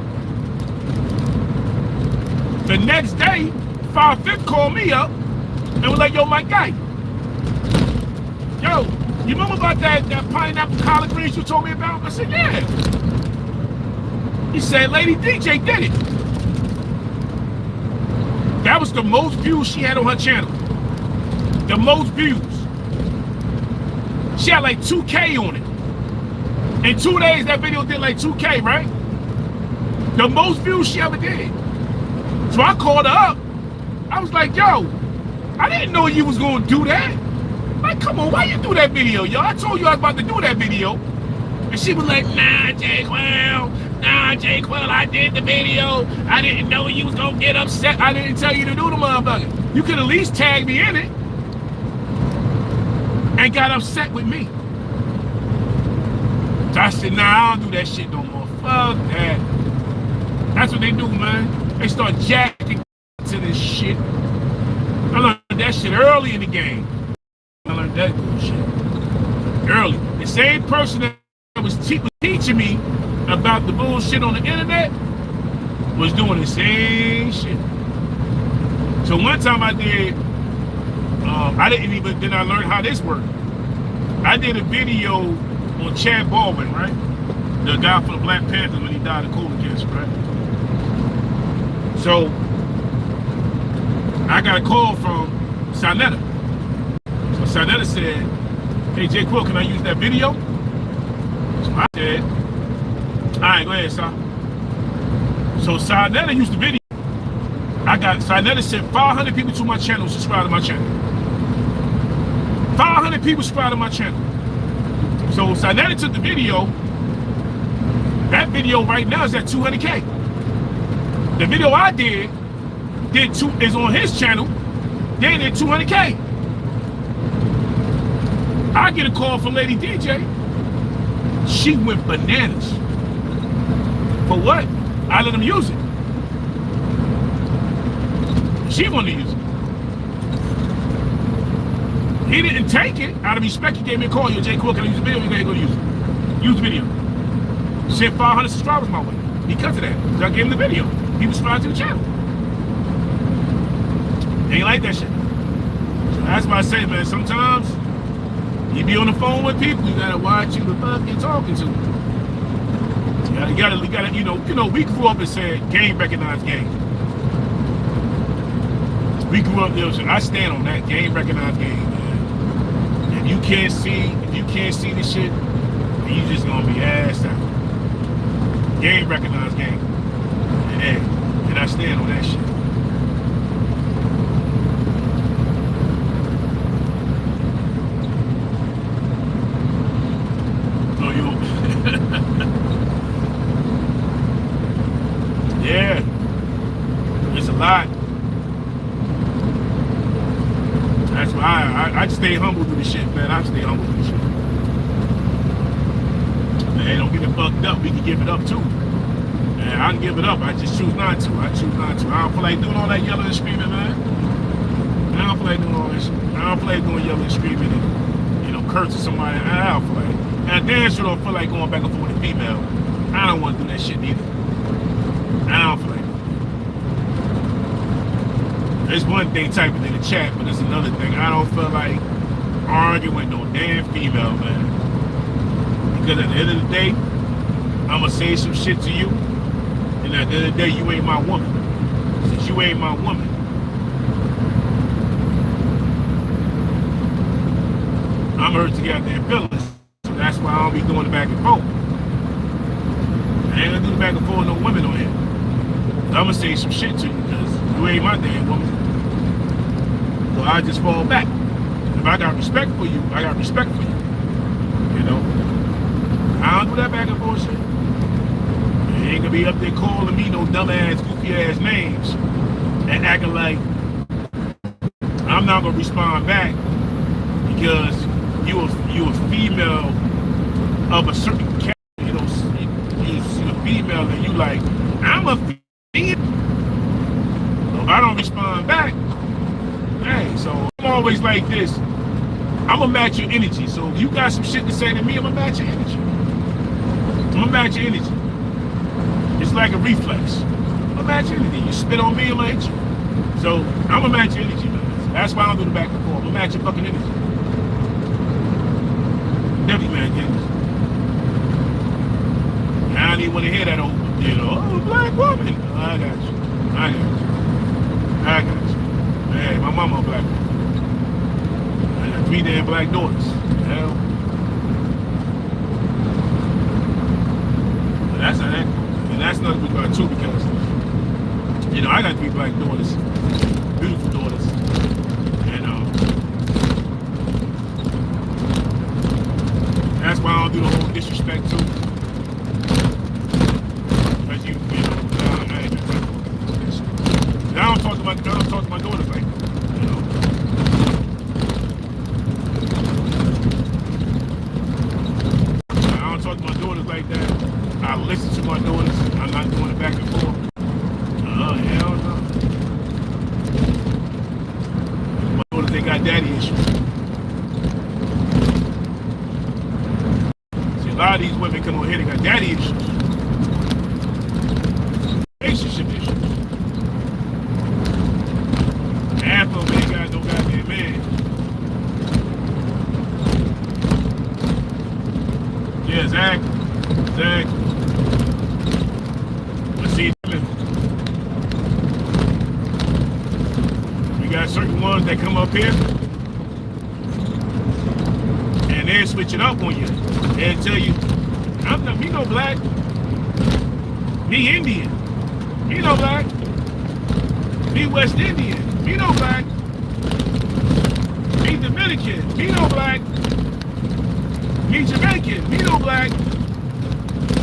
The next day, 5-5 called me up and was like, yo, my guy, yo, you remember about that pineapple collard greens you told me about? I said, yeah. He said, Lady DJ did it. That was the most views she had on her channel. The most views. She had like 2K on it. In 2 days, that video did like 2K, right? The most views she ever did. So I called her up. I was like, yo, I didn't know you was gonna do that. Like, come on, why you do that video, yo? I told you I was about to do that video. And she was like, nah, J. Quell, I did the video. I didn't know you was gonna get upset. I didn't tell you to do the motherfucker. You could at least tag me in it. And got upset with me. So I said, nah, I don't do that shit no more. Fuck that. That's what they do, man. They start jacking to this shit. I learned that shit early in the game. I learned that bullshit. early. The same person that was teaching me about the bullshit on the internet was doing the same shit. So one time I did, then I learned how this worked. I did a video on Chad Baldwin, right? The guy from the Black Panthers when he died of colon cancer, right? So I got a call from Sinetta. So Sinetta said, hey, Jay Quill, can I use that video? So I said, all right, go ahead, son. So Sinetta used the video. Sinetta sent 500 people to my channel, subscribe to my channel. 500 people subscribe to my channel. So Sinetta took the video. That video right now is at 200K. The video I did is on his channel. They did 200K. I get a call from Lady DJ. She went bananas. For what? I let him use it. She wanted to use it. He didn't take it. Out of respect, he gave me a call. Yo, Jay Quill, can I use the video? You're going to use it. Use the video. Sent 500 subscribers my way. Because of that. Because I gave him the video. He was subscribed to the channel. Ain't like that shit. So that's why I say, man, sometimes you be on the phone with people, you gotta watch who the fuck you're talking to. You gotta, you know, we grew up and said game recognized game. We grew up there, so I stand on that game recognized game, man. If you can't see the shit, you just gonna be assed out. Game recognized game. And I stand on that shit. Yeah, it's a lot. That's why I stay humble through the shit, man. I stay humble through the shit. Man, don't get it fucked up. We can give it up too. Man, I can give it up. I just choose not to. I choose not to. I don't feel like doing all that yelling and screaming, man. I don't feel like doing all that shit. I don't feel like doing yelling and screaming and, you know, cursing somebody. I don't feel like. And I damn sure don't feel like going back and forth with a female. I don't want to do that shit either. I don't feel like it. It's one thing typing in the chat, but it's another thing. I don't feel like arguing with no damn female, man. Because at the end of the day, I'm going to say some shit to you, and at the end of the day, you ain't my woman. Since you ain't my woman, I'm hurt to get out there feelings. So that's why I don't be doing the back and forth. I ain't gonna do the back and forth with no women on here. I'm gonna say some shit to you because you ain't my damn woman. So I just fall back. If I got respect for you, I got respect for you. You know? I don't do that back and forth shit. You ain't gonna be up there calling me no dumbass, goofy ass names and acting like I'm not gonna respond back because you a female of a certain category. You know, you see a female and you like, I'm a female. So if I don't respond back, hey, so I'm always like this. I'm gonna match your energy. So if you got some shit to say to me, I'm gonna match your energy. I'm gonna match your energy. It's like a reflex. I'm gonna match your energy. You spit on me, I'm gonna hit you. So I'm gonna match your energy, man. That's why I don't do the back and forth. I'm gonna match your fucking energy. Definitely match your energy. I don't even want to hear that old, you know, oh, black woman. I got you. I got you. Hey, my mama a black woman. I got 3 damn black daughters. Hell. And that's how that goes. And that's nothing we got too because, you know, I got 3 black daughters. Beautiful daughters. And that's why I don't do the whole disrespect too. Because you know, I don't talk to my daughters like that, you know. I don't talk to my daughters like that. I listen to my daughters. I'm not doing it back and forth. Hell no. My daughters, they got daddy issues. here, they got daddy issues, relationship issues. Half of them ain't got no goddamn man. Yeah, exactly. But see, we got certain ones that come up here and they'll switch it up on you. They'll tell you, I'm not, me no black, me Indian, me no black, me West Indian, me no black, me Dominican, me no black, me Jamaican, me no black,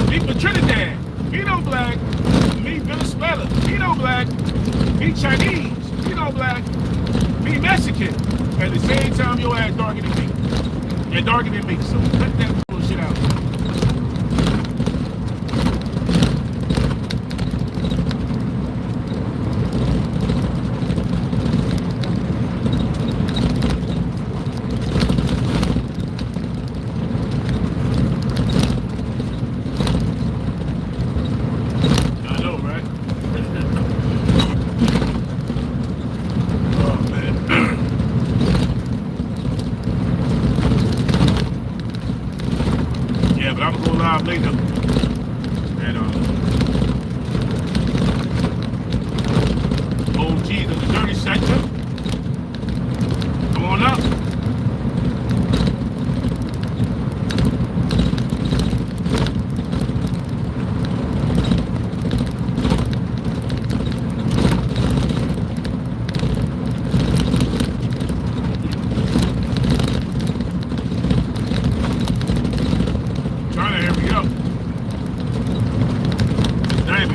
me from Trinidad, me no black, me Venezuela, me no black, me Chinese, me no black, me Mexican. At the same time, your ass darker than me. You're darker than me, so cut that bullshit out. Later. And OGs of the dirty sector. Come on up.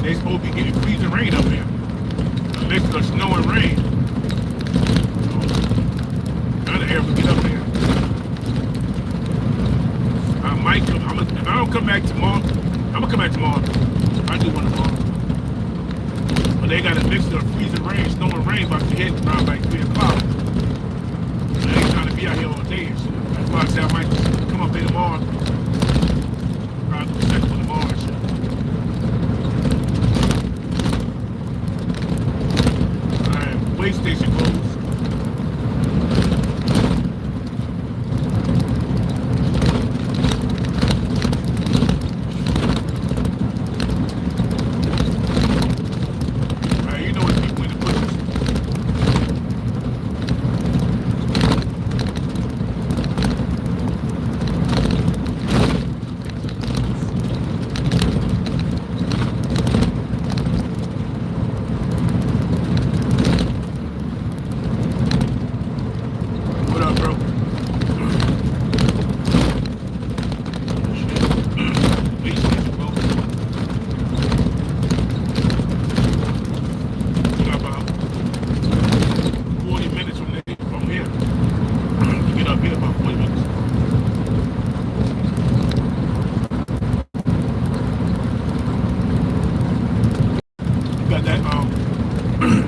They supposed to be getting freezing rain up here. A mix of snow and rain. So, trying to ever get up there. I might come. If I don't come back tomorrow, I'm gonna come back tomorrow. I do one tomorrow. But they got a mix of freezing rain, snow and rain about to hit around like 3 o'clock. I ain't trying to be out here all day and shit. That's why I said I might come up there tomorrow. Probably do the second one tomorrow and shit. Way station closed. You know what people in the bushes.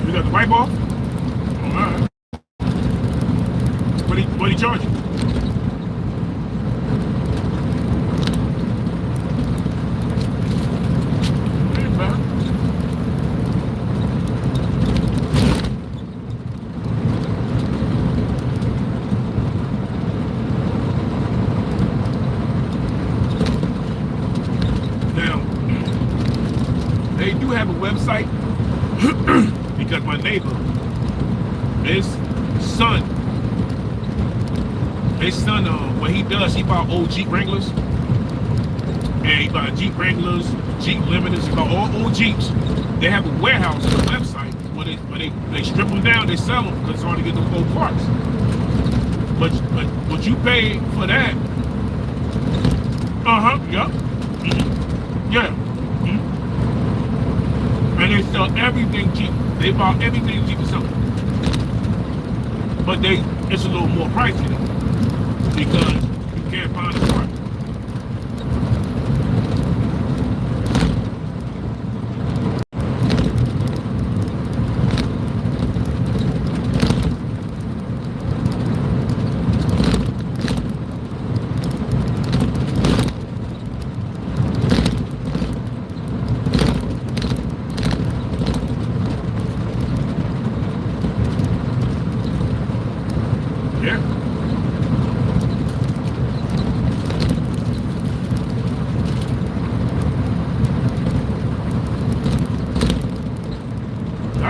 You got the wipe off? All right. What he charge you? Now, they do have a website. Because my neighbor, his son, what he does, he bought old Jeep Wranglers, and he bought Jeep Wranglers, Jeep Limiters, he bought all old Jeeps. They have a warehouse on the website where they strip them down, they sell them because it's hard to get those old parts. But what you pay for that? Yeah, yeah. And they sell everything cheap. They bought everything cheap to sell it. But it's a little more pricey though, because you can't find a part.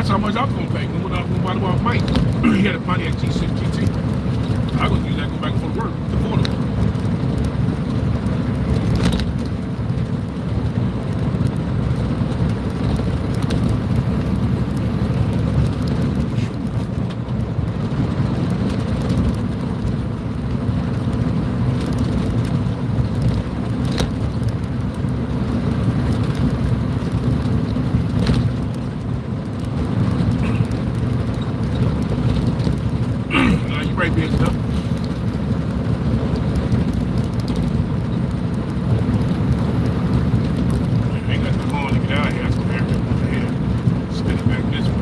That's how much I was gonna pay. When I bought Mike, he had a Pontiac G6 GT. I was use that go back and forth to work. Affordable. Right there, stuff. Ain't got too long to get out of here. That's what everyone here. Spin it back this way.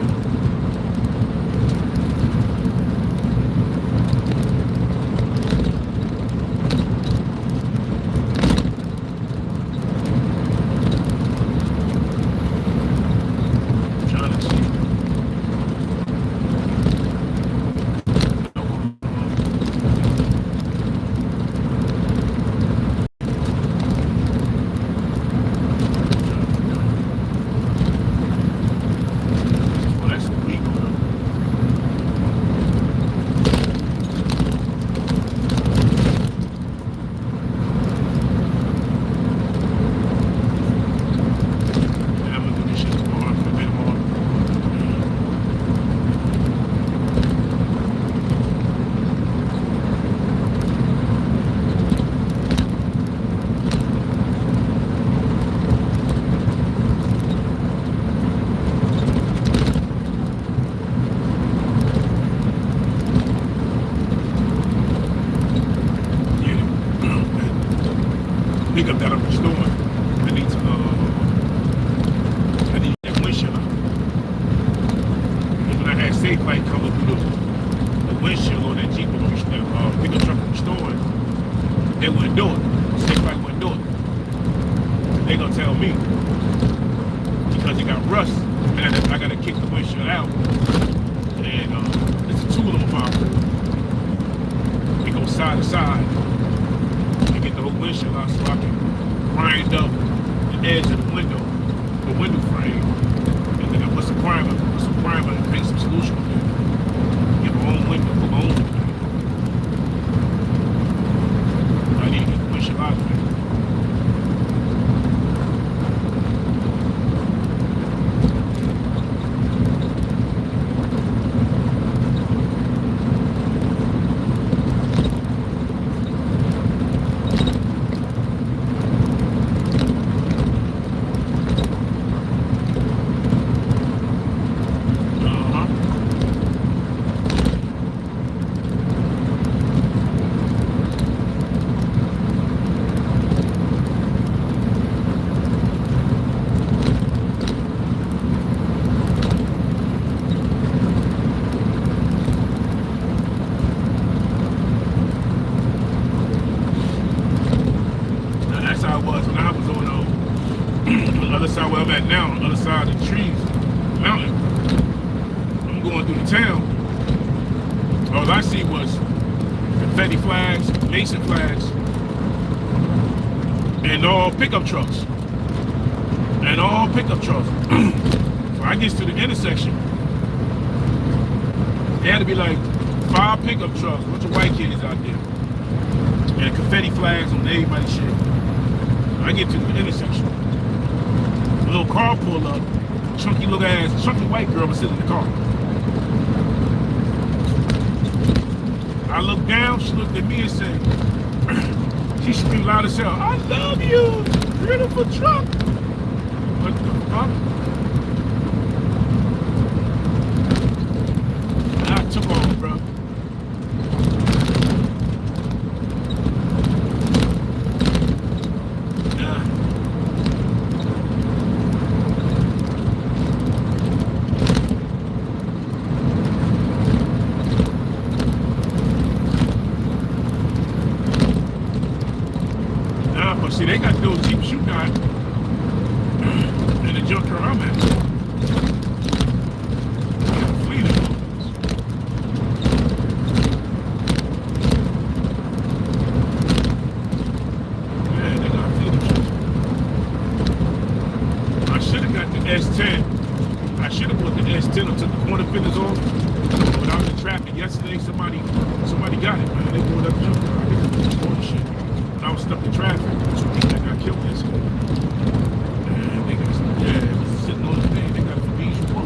I'm trying to see. Pick up that I'm restoring. I need that windshield out. And when I had Safe Light coming through the windshield on that Jeep pickup truck I'm restoring, they wouldn't do it. Safe Light wouldn't do it. They gonna tell me because it got rust, and I gotta kick the windshield out. And it's a two of them pop. It goes side to side. Get the whole windshield out so I can grind up the edge of the window frame, and then I put some primer and paint some solution on it. Get my own window, put my own window. I need to get the windshield out of there. Side where I'm at now, on the other side of the trees, mountain. I'm going through the town. All I see was confetti flags, Mason flags, and all pickup trucks. So I get to the intersection. There had to be like 5 pickup trucks, a bunch of white kids out there, and confetti flags on everybody's shit. I get to the intersection. A little car pull up, chunky white girl was sitting in the car. I looked down, she looked at me and said, she screamed loud as hell, "I love you, beautiful truck." What the fuck? And I took off, bro. See, they got those Jeeps you got in the junkyard I'm at. Fleet of those. Yeah, they got a fleet of those. I should have got the S10. I I should have put the S10 or took the corner fenders off. When I was in traffic yesterday, somebody got it, man. They pulled up the jump car. They couldn't do shit. When I was stuck in traffic, 2 people that got killed yesterday. And they got it was sitting on the thing. They got it from each one.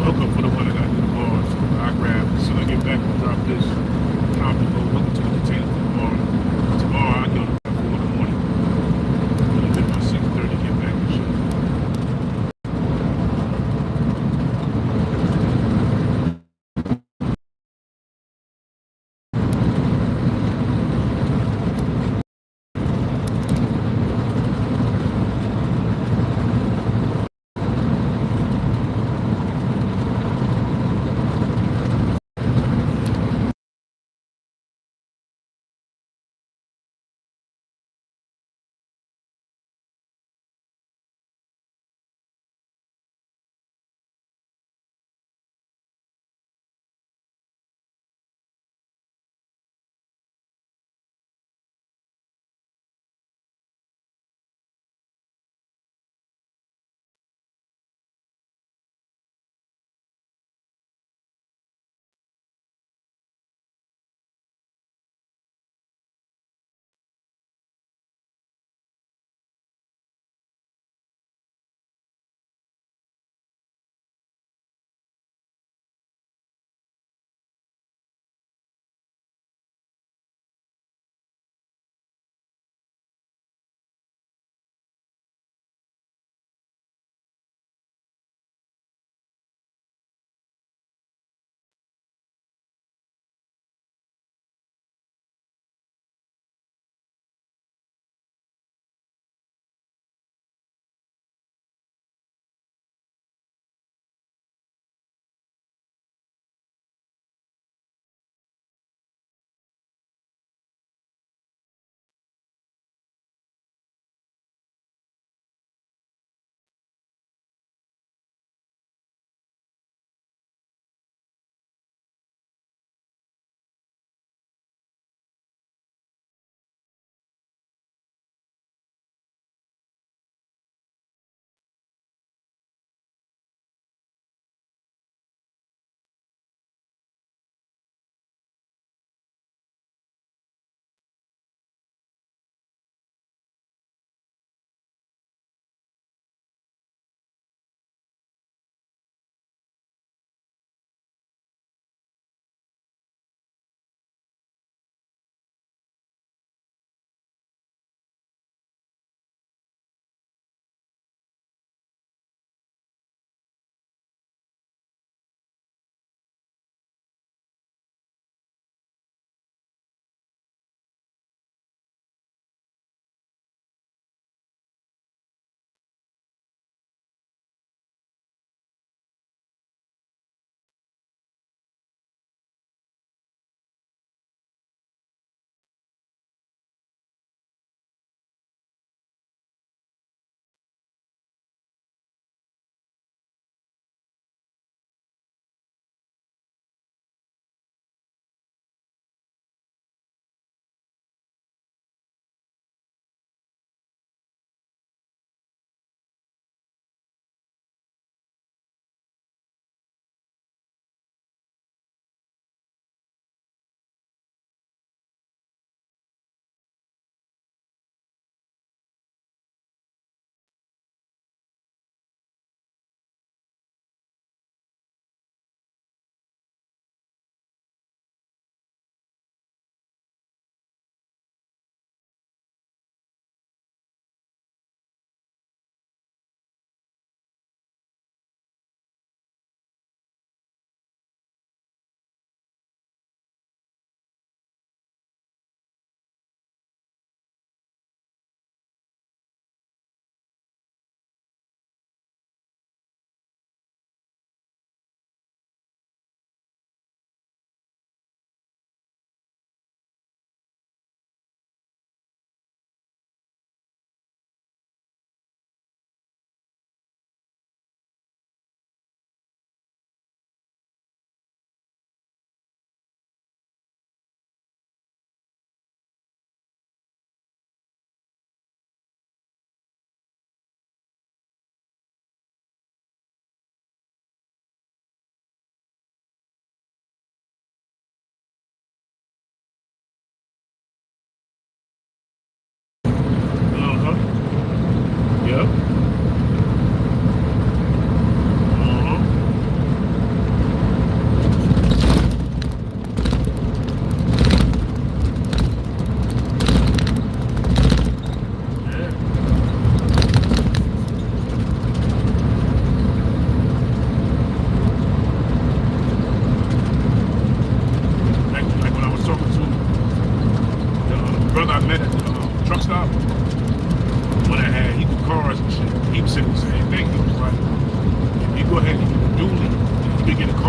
hook up for the one I got to do tomorrow. So I grab, as soon as I get back, I'll drop this. Time to go look into the container for tomorrow. Tomorrow I get on at 4 in the morning. I'm gonna get my 6:30 get back and shit.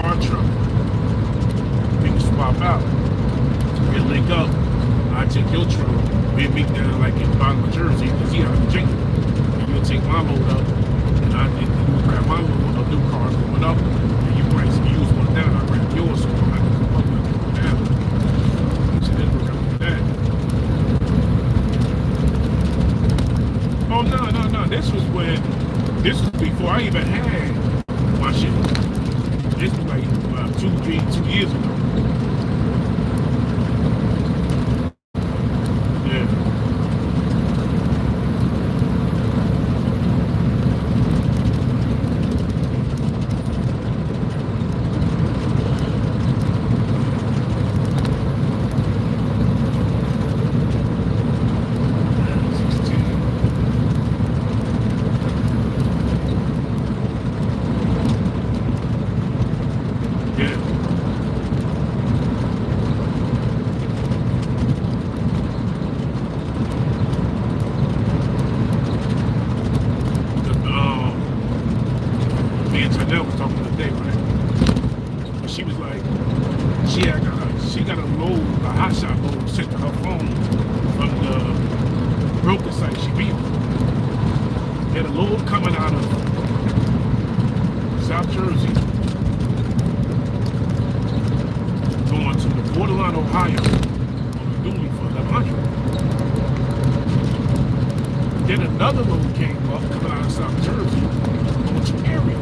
car trouble. We can swap out. We'll link up. I take your truck. We'll meet down like in the bottom of Jersey because he out of Virginia. And you'll take my load up. And you'll grab my load of new cars going up. And you bring some used one down. I grab yours so I don't have to come up and go down. So then we're going to do that. Oh, no. This was before I even had my shit. This was like 2 years ago. She got a load, a hotshot load sent to her phone from the broker site she beat. Had a load coming out of South Jersey, going to the borderline Ohio on the dually for 1100. Then another load came up coming out of South Jersey, going to area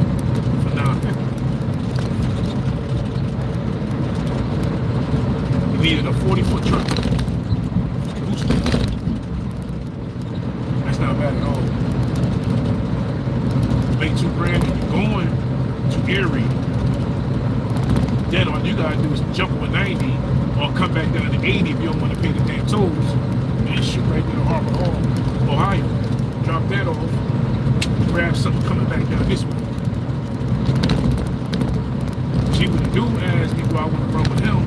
for 950. Needed a 40-foot truck. That's not bad at all. Make $2 grand and you're going to Erie. Then all you gotta do is jump on 90 or come back down to 80 if you don't want to pay the damn tolls and shoot right there to Harbor Hall, Ohio. Drop that off, grab something coming back down this way. She would do as me, do I want to run with him?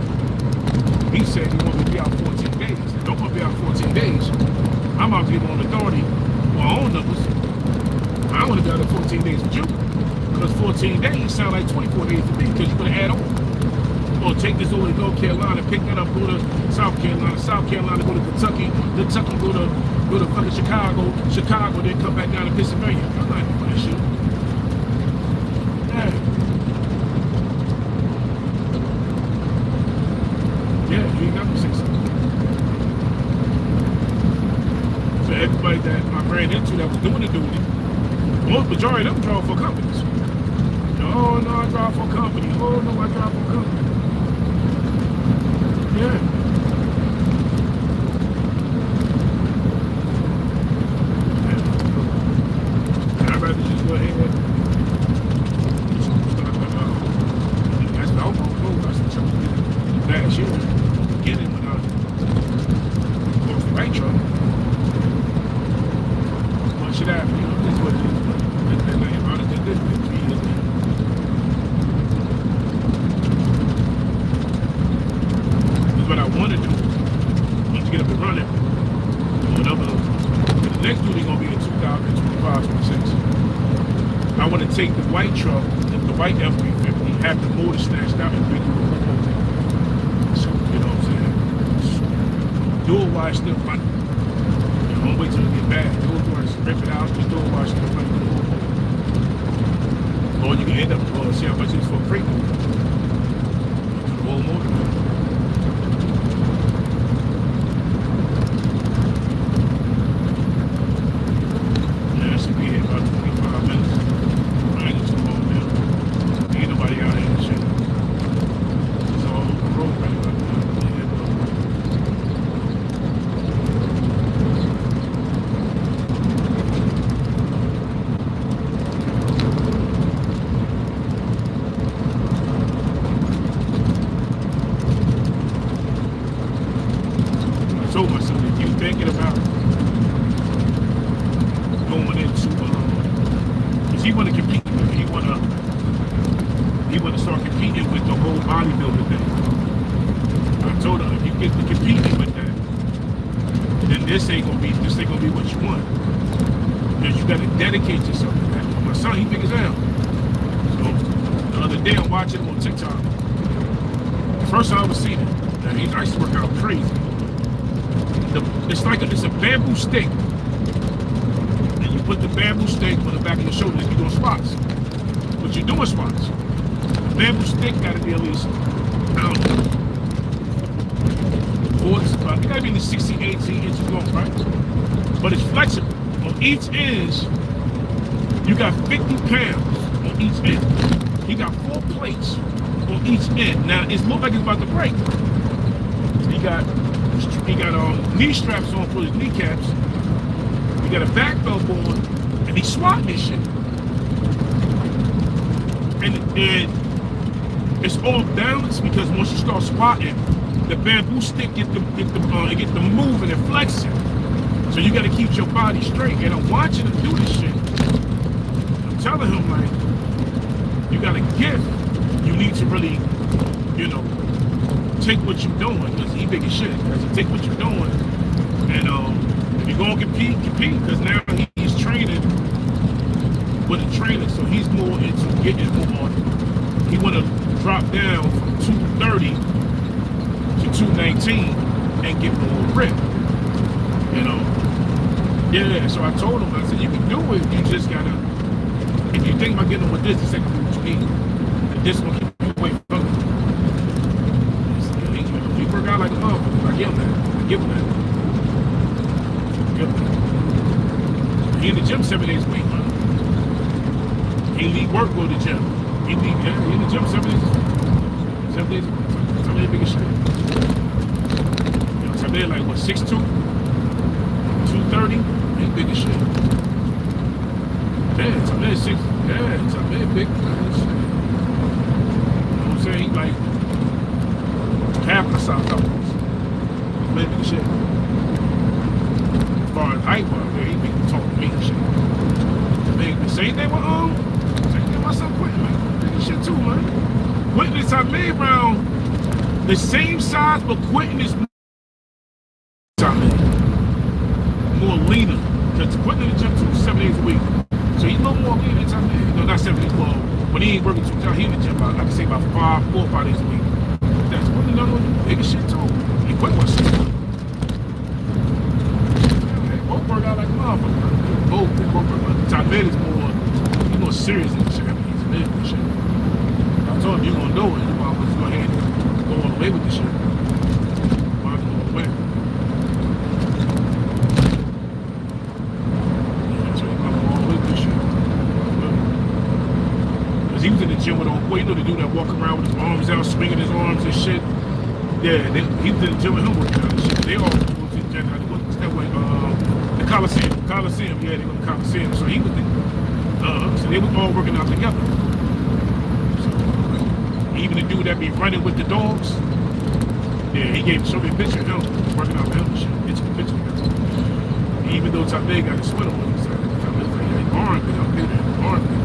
He said he wanted to be out 14 days. I don't want to be out 14 days. I'm out to get on authority for my own numbers. I want to be out at 14 days with you. Because 14 days sound like 24 days to me because you're going to add on. Or take this over to North Carolina, pick that up, go to South Carolina, go to Kentucky, go to fucking Chicago, then come back down to Pennsylvania. I'm not doing that shit. Yeah, you ain't got to say something. So everybody that I ran into that was doing the duty, most majority of them draw for companies. Oh no, I drive for a company. Oh no, I drive for a company. Yeah. I'd rather just go ahead. That's the almost goal. That's the trouble. Last year, beginning when I was the right truck. What should happen? You know, this is what it is. And I about to do this for 3 years now. This is what I want to do. Once you get up and running, whatever. The next duty going to be in 2025, 26. I want to take the white truck, the white F-350, have the motor snatched out and bring it to the thing. So, you know what I'm saying? Dual wire still funny. You don't wait till it get bad. Dual wire, rip it out, just dual wire still funny. Or you can end up, see how much it is for a freight motor. The whole motor. Yeah, it should be here about 25 minutes. I ain't too long now. Ain't nobody out here and shit. It's all over the road right now. I told myself, if you thinking about going into, if you want to compete, if you want to start competing with the whole bodybuilding thing. I told her, if you get to competing with that, then this ain't gonna be what you want. Because you gotta dedicate yourself to that. My son, he big as hell. So The other day I'm watching him on TikTok. First time I ever seen it. And he actually work out crazy. It's a bamboo stick. And you put the bamboo stick on the back of your shoulders and you're doing squats. But you're doing squats. The bamboo stick gotta be at least, I don't know, it gotta be 16, 18 inches long, right? But it's flexible. On each end, you got 50 pounds on each end. He got 4 plates on each end. Now it looks like it's about to break. He got knee straps on for his kneecaps. He got a back belt on, and he's swatting this shit. And it's all balanced because once you start squatting, the bamboo stick get the moving and flexing. So you got to keep your body straight. And I'm watching him do this shit. I'm telling him, like, you got a gift. You need to really, take what you're doing, because he big as shit. So take what you're doing, and if you're gonna compete, because now he's training with a trainer, so he's more into getting more. He want to drop down from 230 to 219 and get more rip. Yeah. So I told him, I said, you can do it. You just gotta. If you think about getting with this, it's exactly what you need. And this will keep you away from it. He work out like a motherfucker. I give him that. He in the gym 7 days a week, man. He leave work, go to the gym. He in the gym 7 days. 7 days a week. 7 days big as shit. 7 days like what, 6'2", 230. He big as shit. Yeah, 7 days 6. Yeah, 7 days big. Man, shit. You know what I'm saying? He like half the size of us. He's big as shit. As far as height, but he be talking big as shit. The same thing with my son Quentin, man. Big as shit too, man. Quentin is around the same size, but Quentin is more leaner. Because Quentin in the gym 7 days a week. So he's a little more leaner than Tamir. No, not 7 days. Well, when he ain't working 2 times, he in the gym about, I can say about 4 or 5 days a week. That's Quentin another one, big as shit too. He Quentin was 6. Both work out like a motherfucker. Both work out. Tamir is more serious than shit. I mean, he's big and shit. I told him, you're gonna do it. You're gonna go ahead and go all the way with the shit. He was in the gym with the dude that walk around with his arms out, swinging his arms and shit. Yeah, he was in the gym with him working out and shit. They all went to the gym. What's that way? The Coliseum. Yeah, they went to the Coliseum. So he was so they were all working out together. So, even the dude that be running with the dogs, yeah, he showed me a picture of him working out with him and shit. It's a picture of him. Even though Tamir got his sweater on, he said, Tamir's like, yeah, arm big, I'm big, arm big.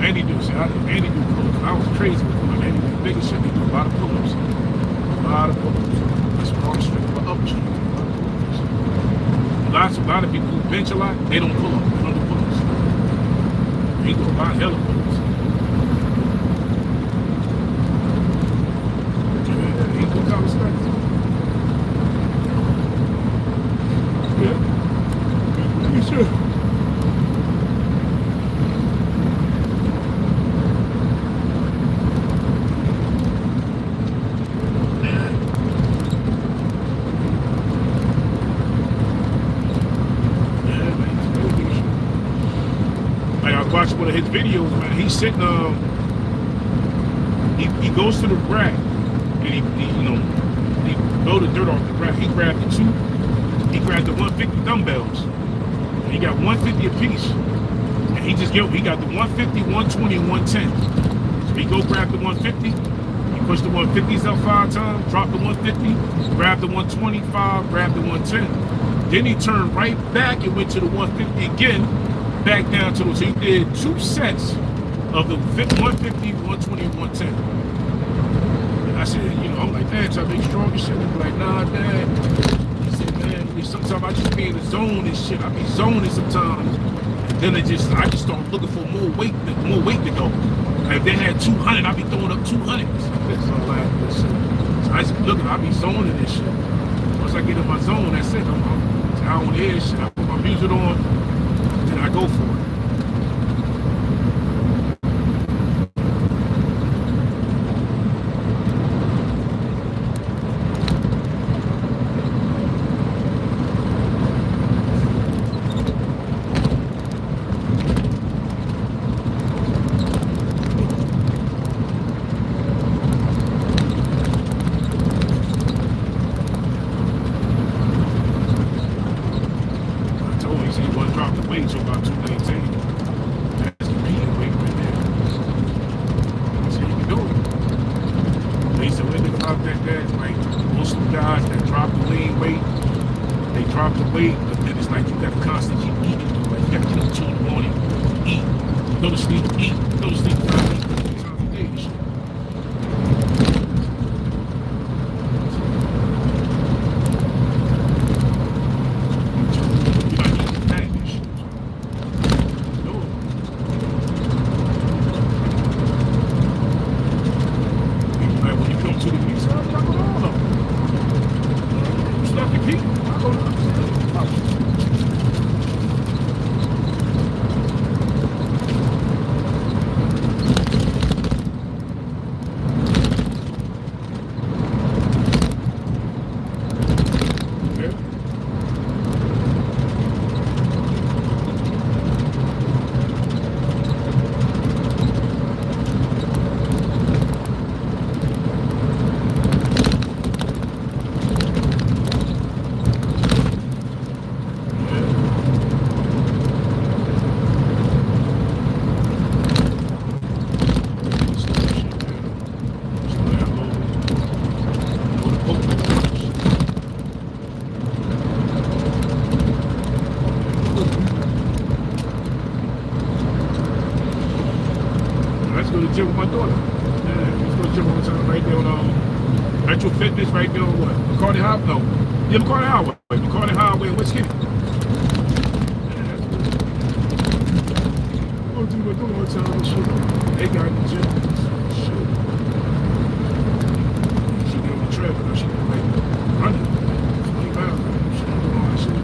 Andy do pull-ups. I was crazy with him. Andy do big as shit. He do a lot of pull-ups. That's wrong strength, but upper strength. A lot of people who bench a lot, they don't pull up. They don't do pull-ups. He do a lot of hella pull-ups. Yeah, he do kind of stuff. Yeah. You sure? Watch one of his videos, man. He's sitting, he goes to the rack and he blow the dirt off the rack. He grabbed the 150 dumbbells. And he got 150 apiece. And he got the 150, 120, and 110. So he go grab the 150, he push the 150s up 5 times, drop the 150, grab the 125, grab the 110. Then he turned right back and went to the 150 again. Back down to so he did 2 sets of the 150, 120, and 110. And I said, I'm like, damn, so I make strong as shit. He's like, nah, Dad. He said, man, sometimes I just be in the zone and shit. I be zoning sometimes. And then I just start looking for more weight to go. Like if they had 200, I be throwing up 200. So like this shit. So I just be looking, I be zoning this shit. Once I get in my zone, that's it. I'm out on the edge, shit. I put my music on, then I go for it. Gym with my daughter. Yeah, let's go to gym all the time right there on Metro Fitness right there on what? McCarty Highway? No. Yeah, McCarty Highway. McCarty Highway in West Kent. Yeah, go to my daughter all the time. Shit. They got in the gym. Shit. She get on the treadmill. She got like running. 20 miles. She don't do all that shit.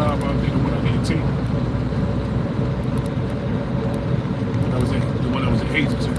job out there, the one I didn't take. The one that was an agency.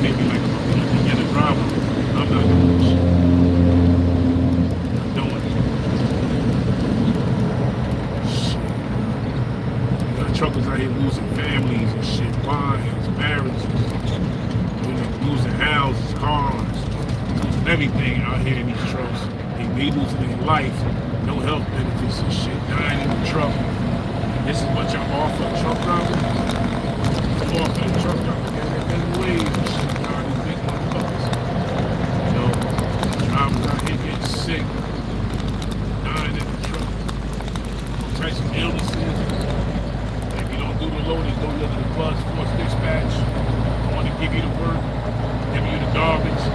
hit me like I'm a beginner driver. I'm not doing this shit. I'm doing it. Shit. You got truckers out here losing families and shit, wives, marriages, losing houses, cars, losing everything out here in these trucks. They losing their life, no health benefits and shit, dying in the truck. This is what y'all offer a truck driver? You offer a truck driver, get that wage and shit, all these big motherfuckers. You know, drivers out here getting sick, dying in the truck, all types of illnesses. If you don't do the loading, go look at the bus, force dispatch. I want to give you the work, give you the garbage.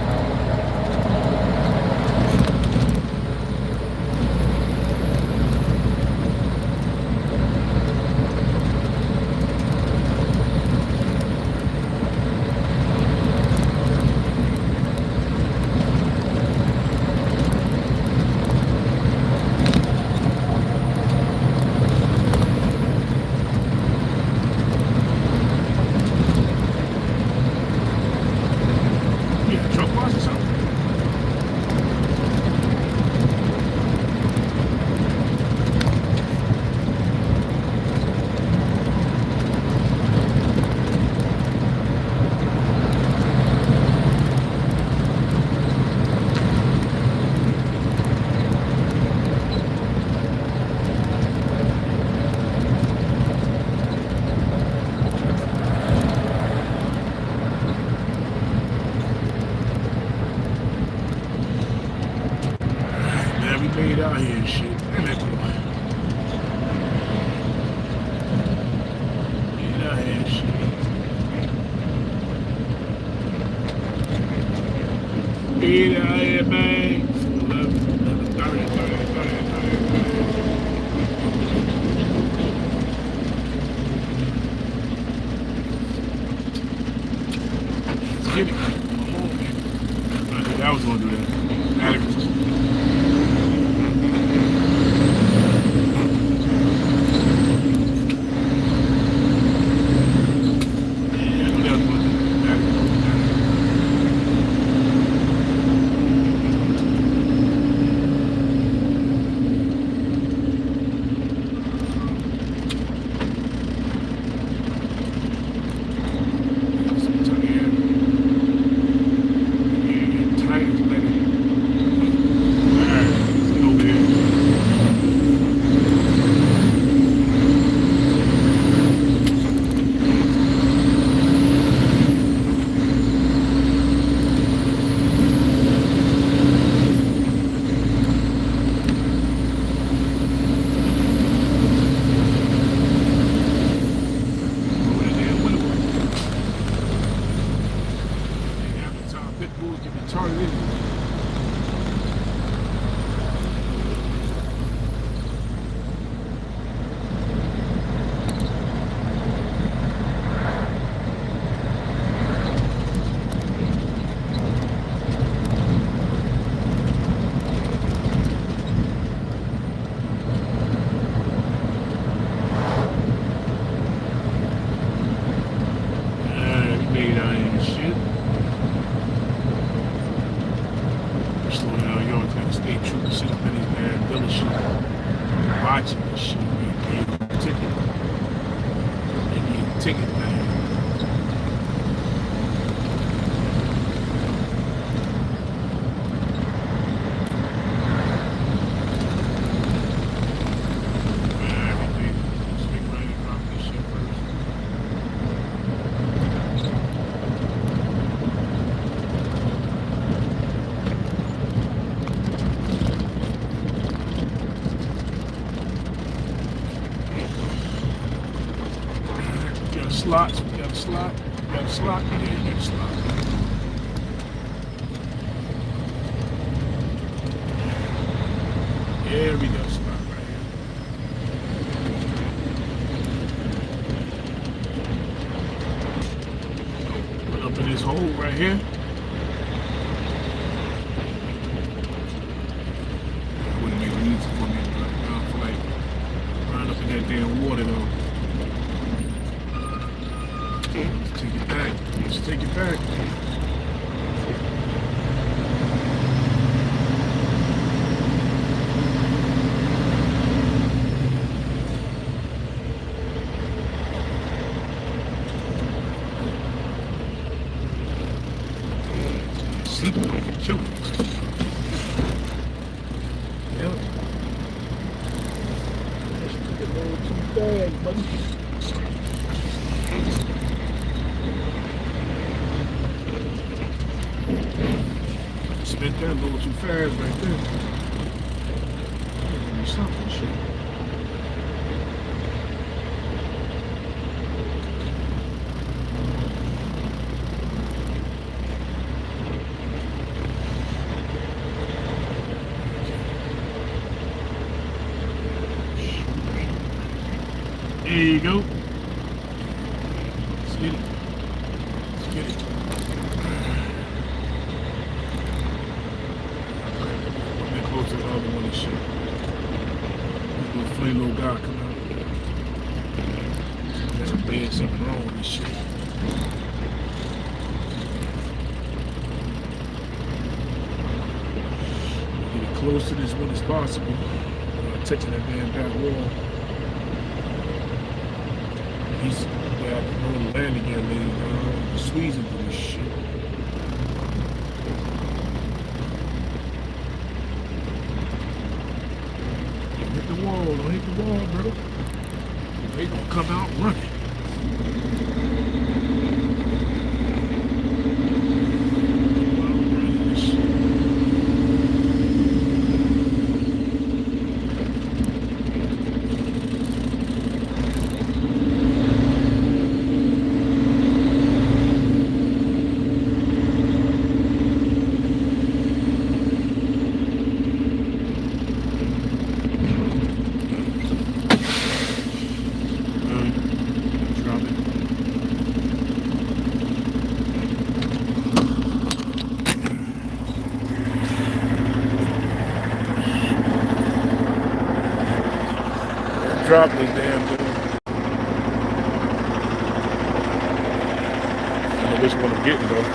Made out here and shit. Damn it, boy. Made out here and shit. Made out here, man. 11, 30. Get it. Come on, man. I knew I was gonna do that. Watching this shit, man. Gave him a ticket. They gave him a ticket, man. Everything. Just make right and drop this shit first. Slots, we got a slot, yeah, you get a slot. Yeah, we got a slot right here. Put up in this hole right here. That wouldn't make it easy for me, but I don't feel like running up in that damn water though. Let's take it back. sleeping on the killer. Yep. Just took a little too fast, buddy. Spent that a little too fast right there. Something shit. There you go. Let's get it. Let's get it. I'm getting close to the other one and shit. Little funny little guy come out. There's a bad something wrong with this shit. Get as close to this one as possible. Touching that damn back wall. He's where I can go to land again, man. Squeezing through this shit. Don't hit the wall, don't hit the wall, bro. They gonna come out running. Drop this damn thing. I know which one I'm getting though.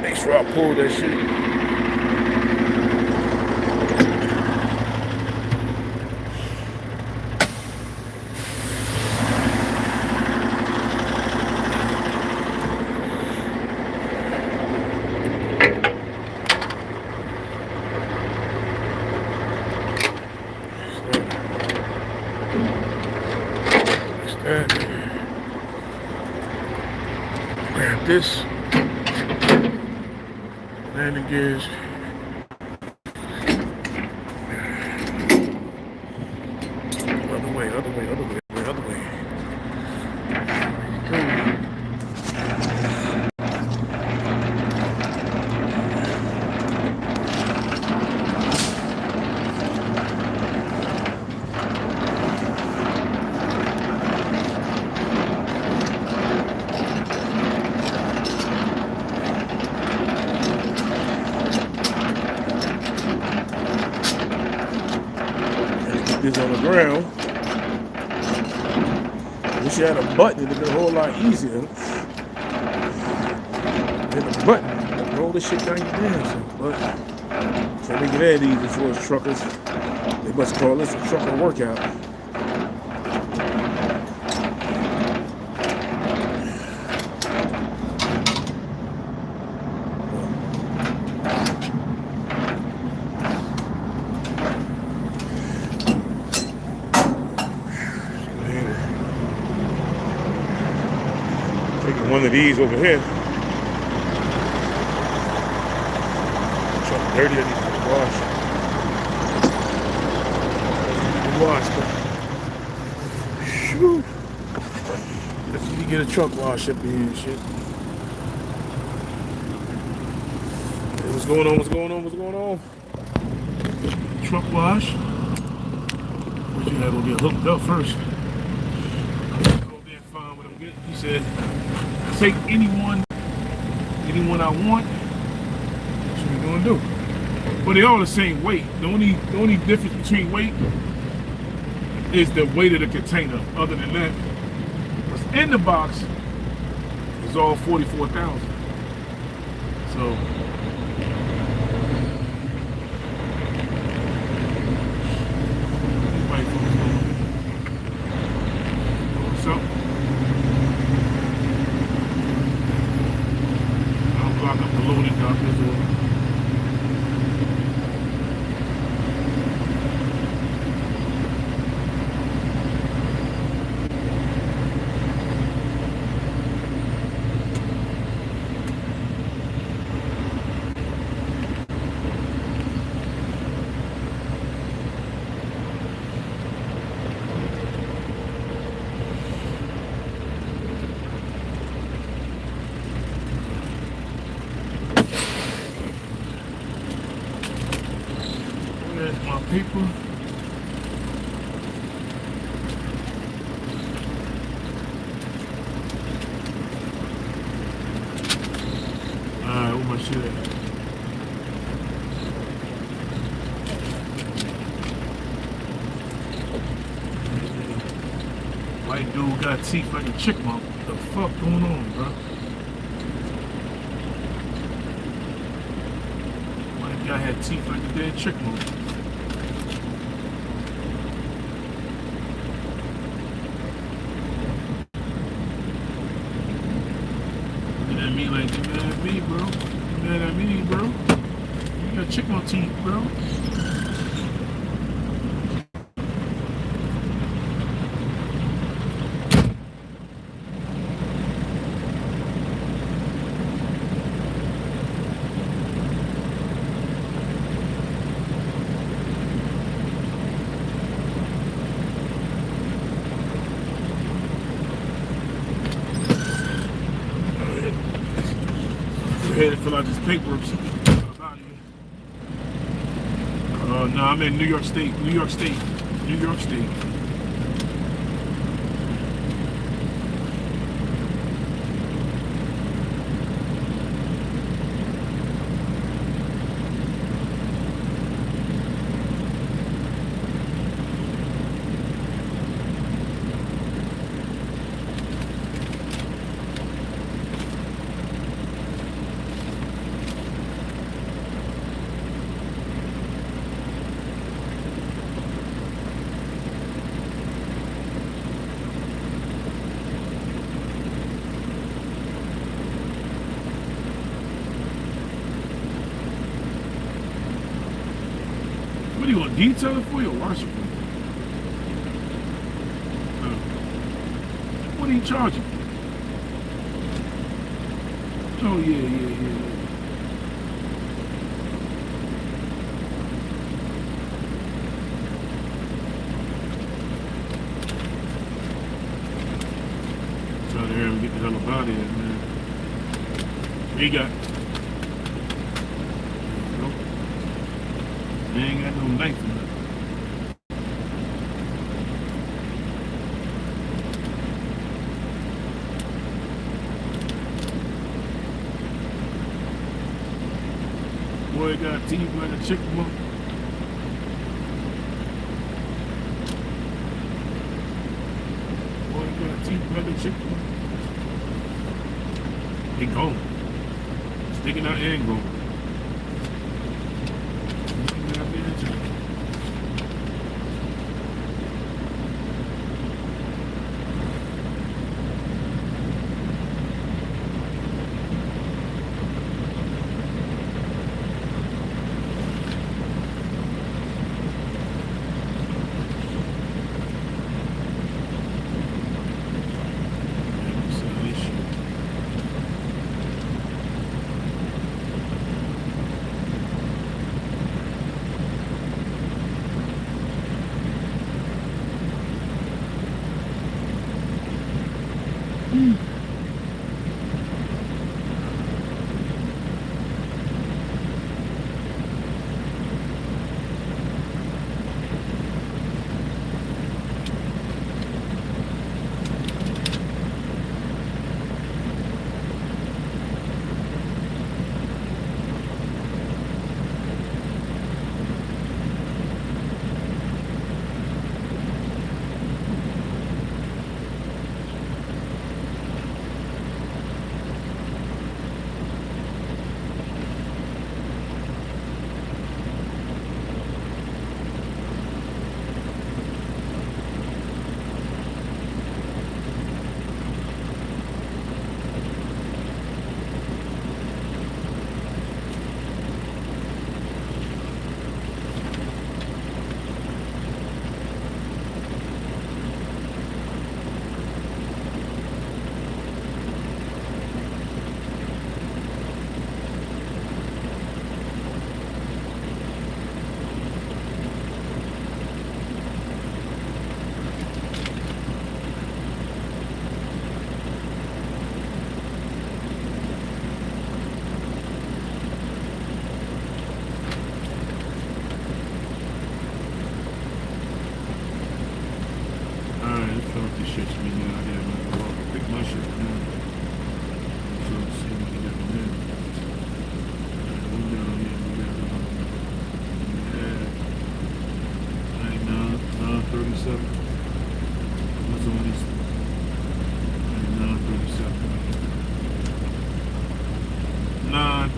Make sure I pull that shit. Grab this landing gears. Other way. This on the ground. Wish you had a button, it'd be a whole lot easier. Hit the button, roll this shit down your damn. But can't make it that easy for us truckers. They must call this a trucker workout. Taking one of these over here. Truck dirty, I need to wash. But shoot. If you get a truck wash up here and shit. Hey, what's going on? Truck wash. But you had to get hooked up first. He said, take anyone I want. That's what we're gonna do. But they all the same weight. The only difference between weight is the weight of the container. Other than that, what's in the box is all 44,000. So what's up? There's my people. Alright, where my shit at? White dude got teeth like a chipmunk. What the fuck going on, bro? White guy had teeth like a dead chipmunk. Looking at me like, you mad at me, bro? You mad at me, bro? You got chipmunk teeth, bro. Go ahead and fill out this paperwork. No, I'm in New York State. New York State. New York State. What are you gonna detail it for you or wash it for you? What are you charging? Oh yeah. Trying to hear him get the hell up out of here, man. What you got? They ain't got no knife in it. Boy got teeth like a chipmunk. Boy got teeth like a chipmunk. He gone. Sticking out and gone.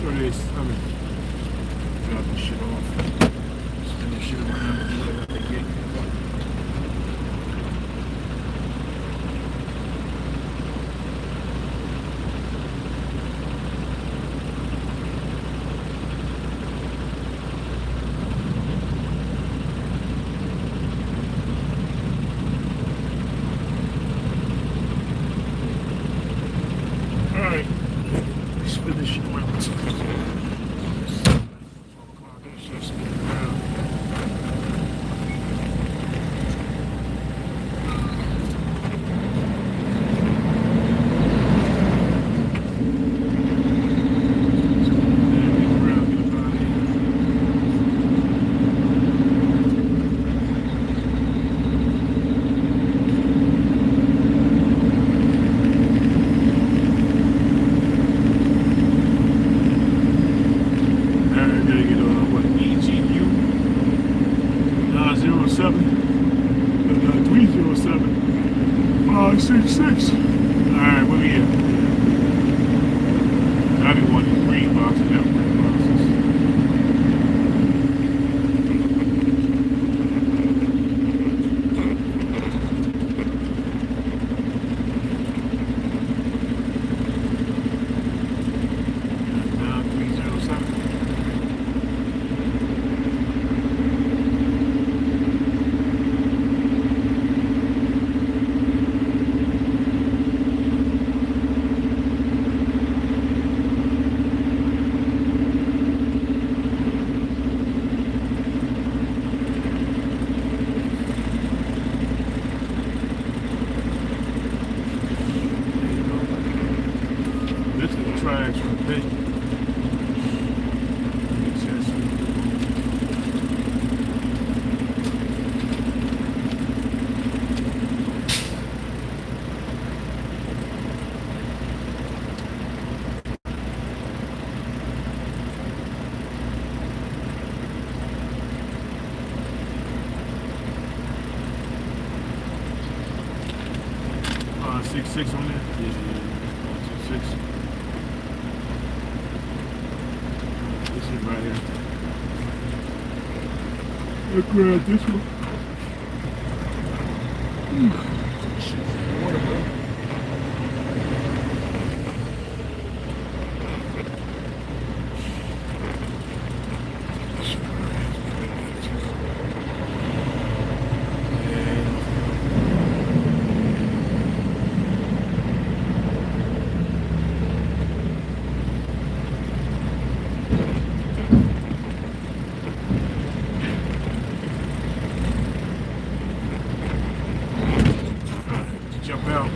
Or this, drop this shit off. Spin this shit around and do whatever they get. Alright. Spin this shit around. Six. Alright, what we get? I didn't want these green boxes, green boxes. Now 307. Tracks from the pit. Six on there? Yeah, 6. This is right here. I'll grab this one. Water, bro. Jump out.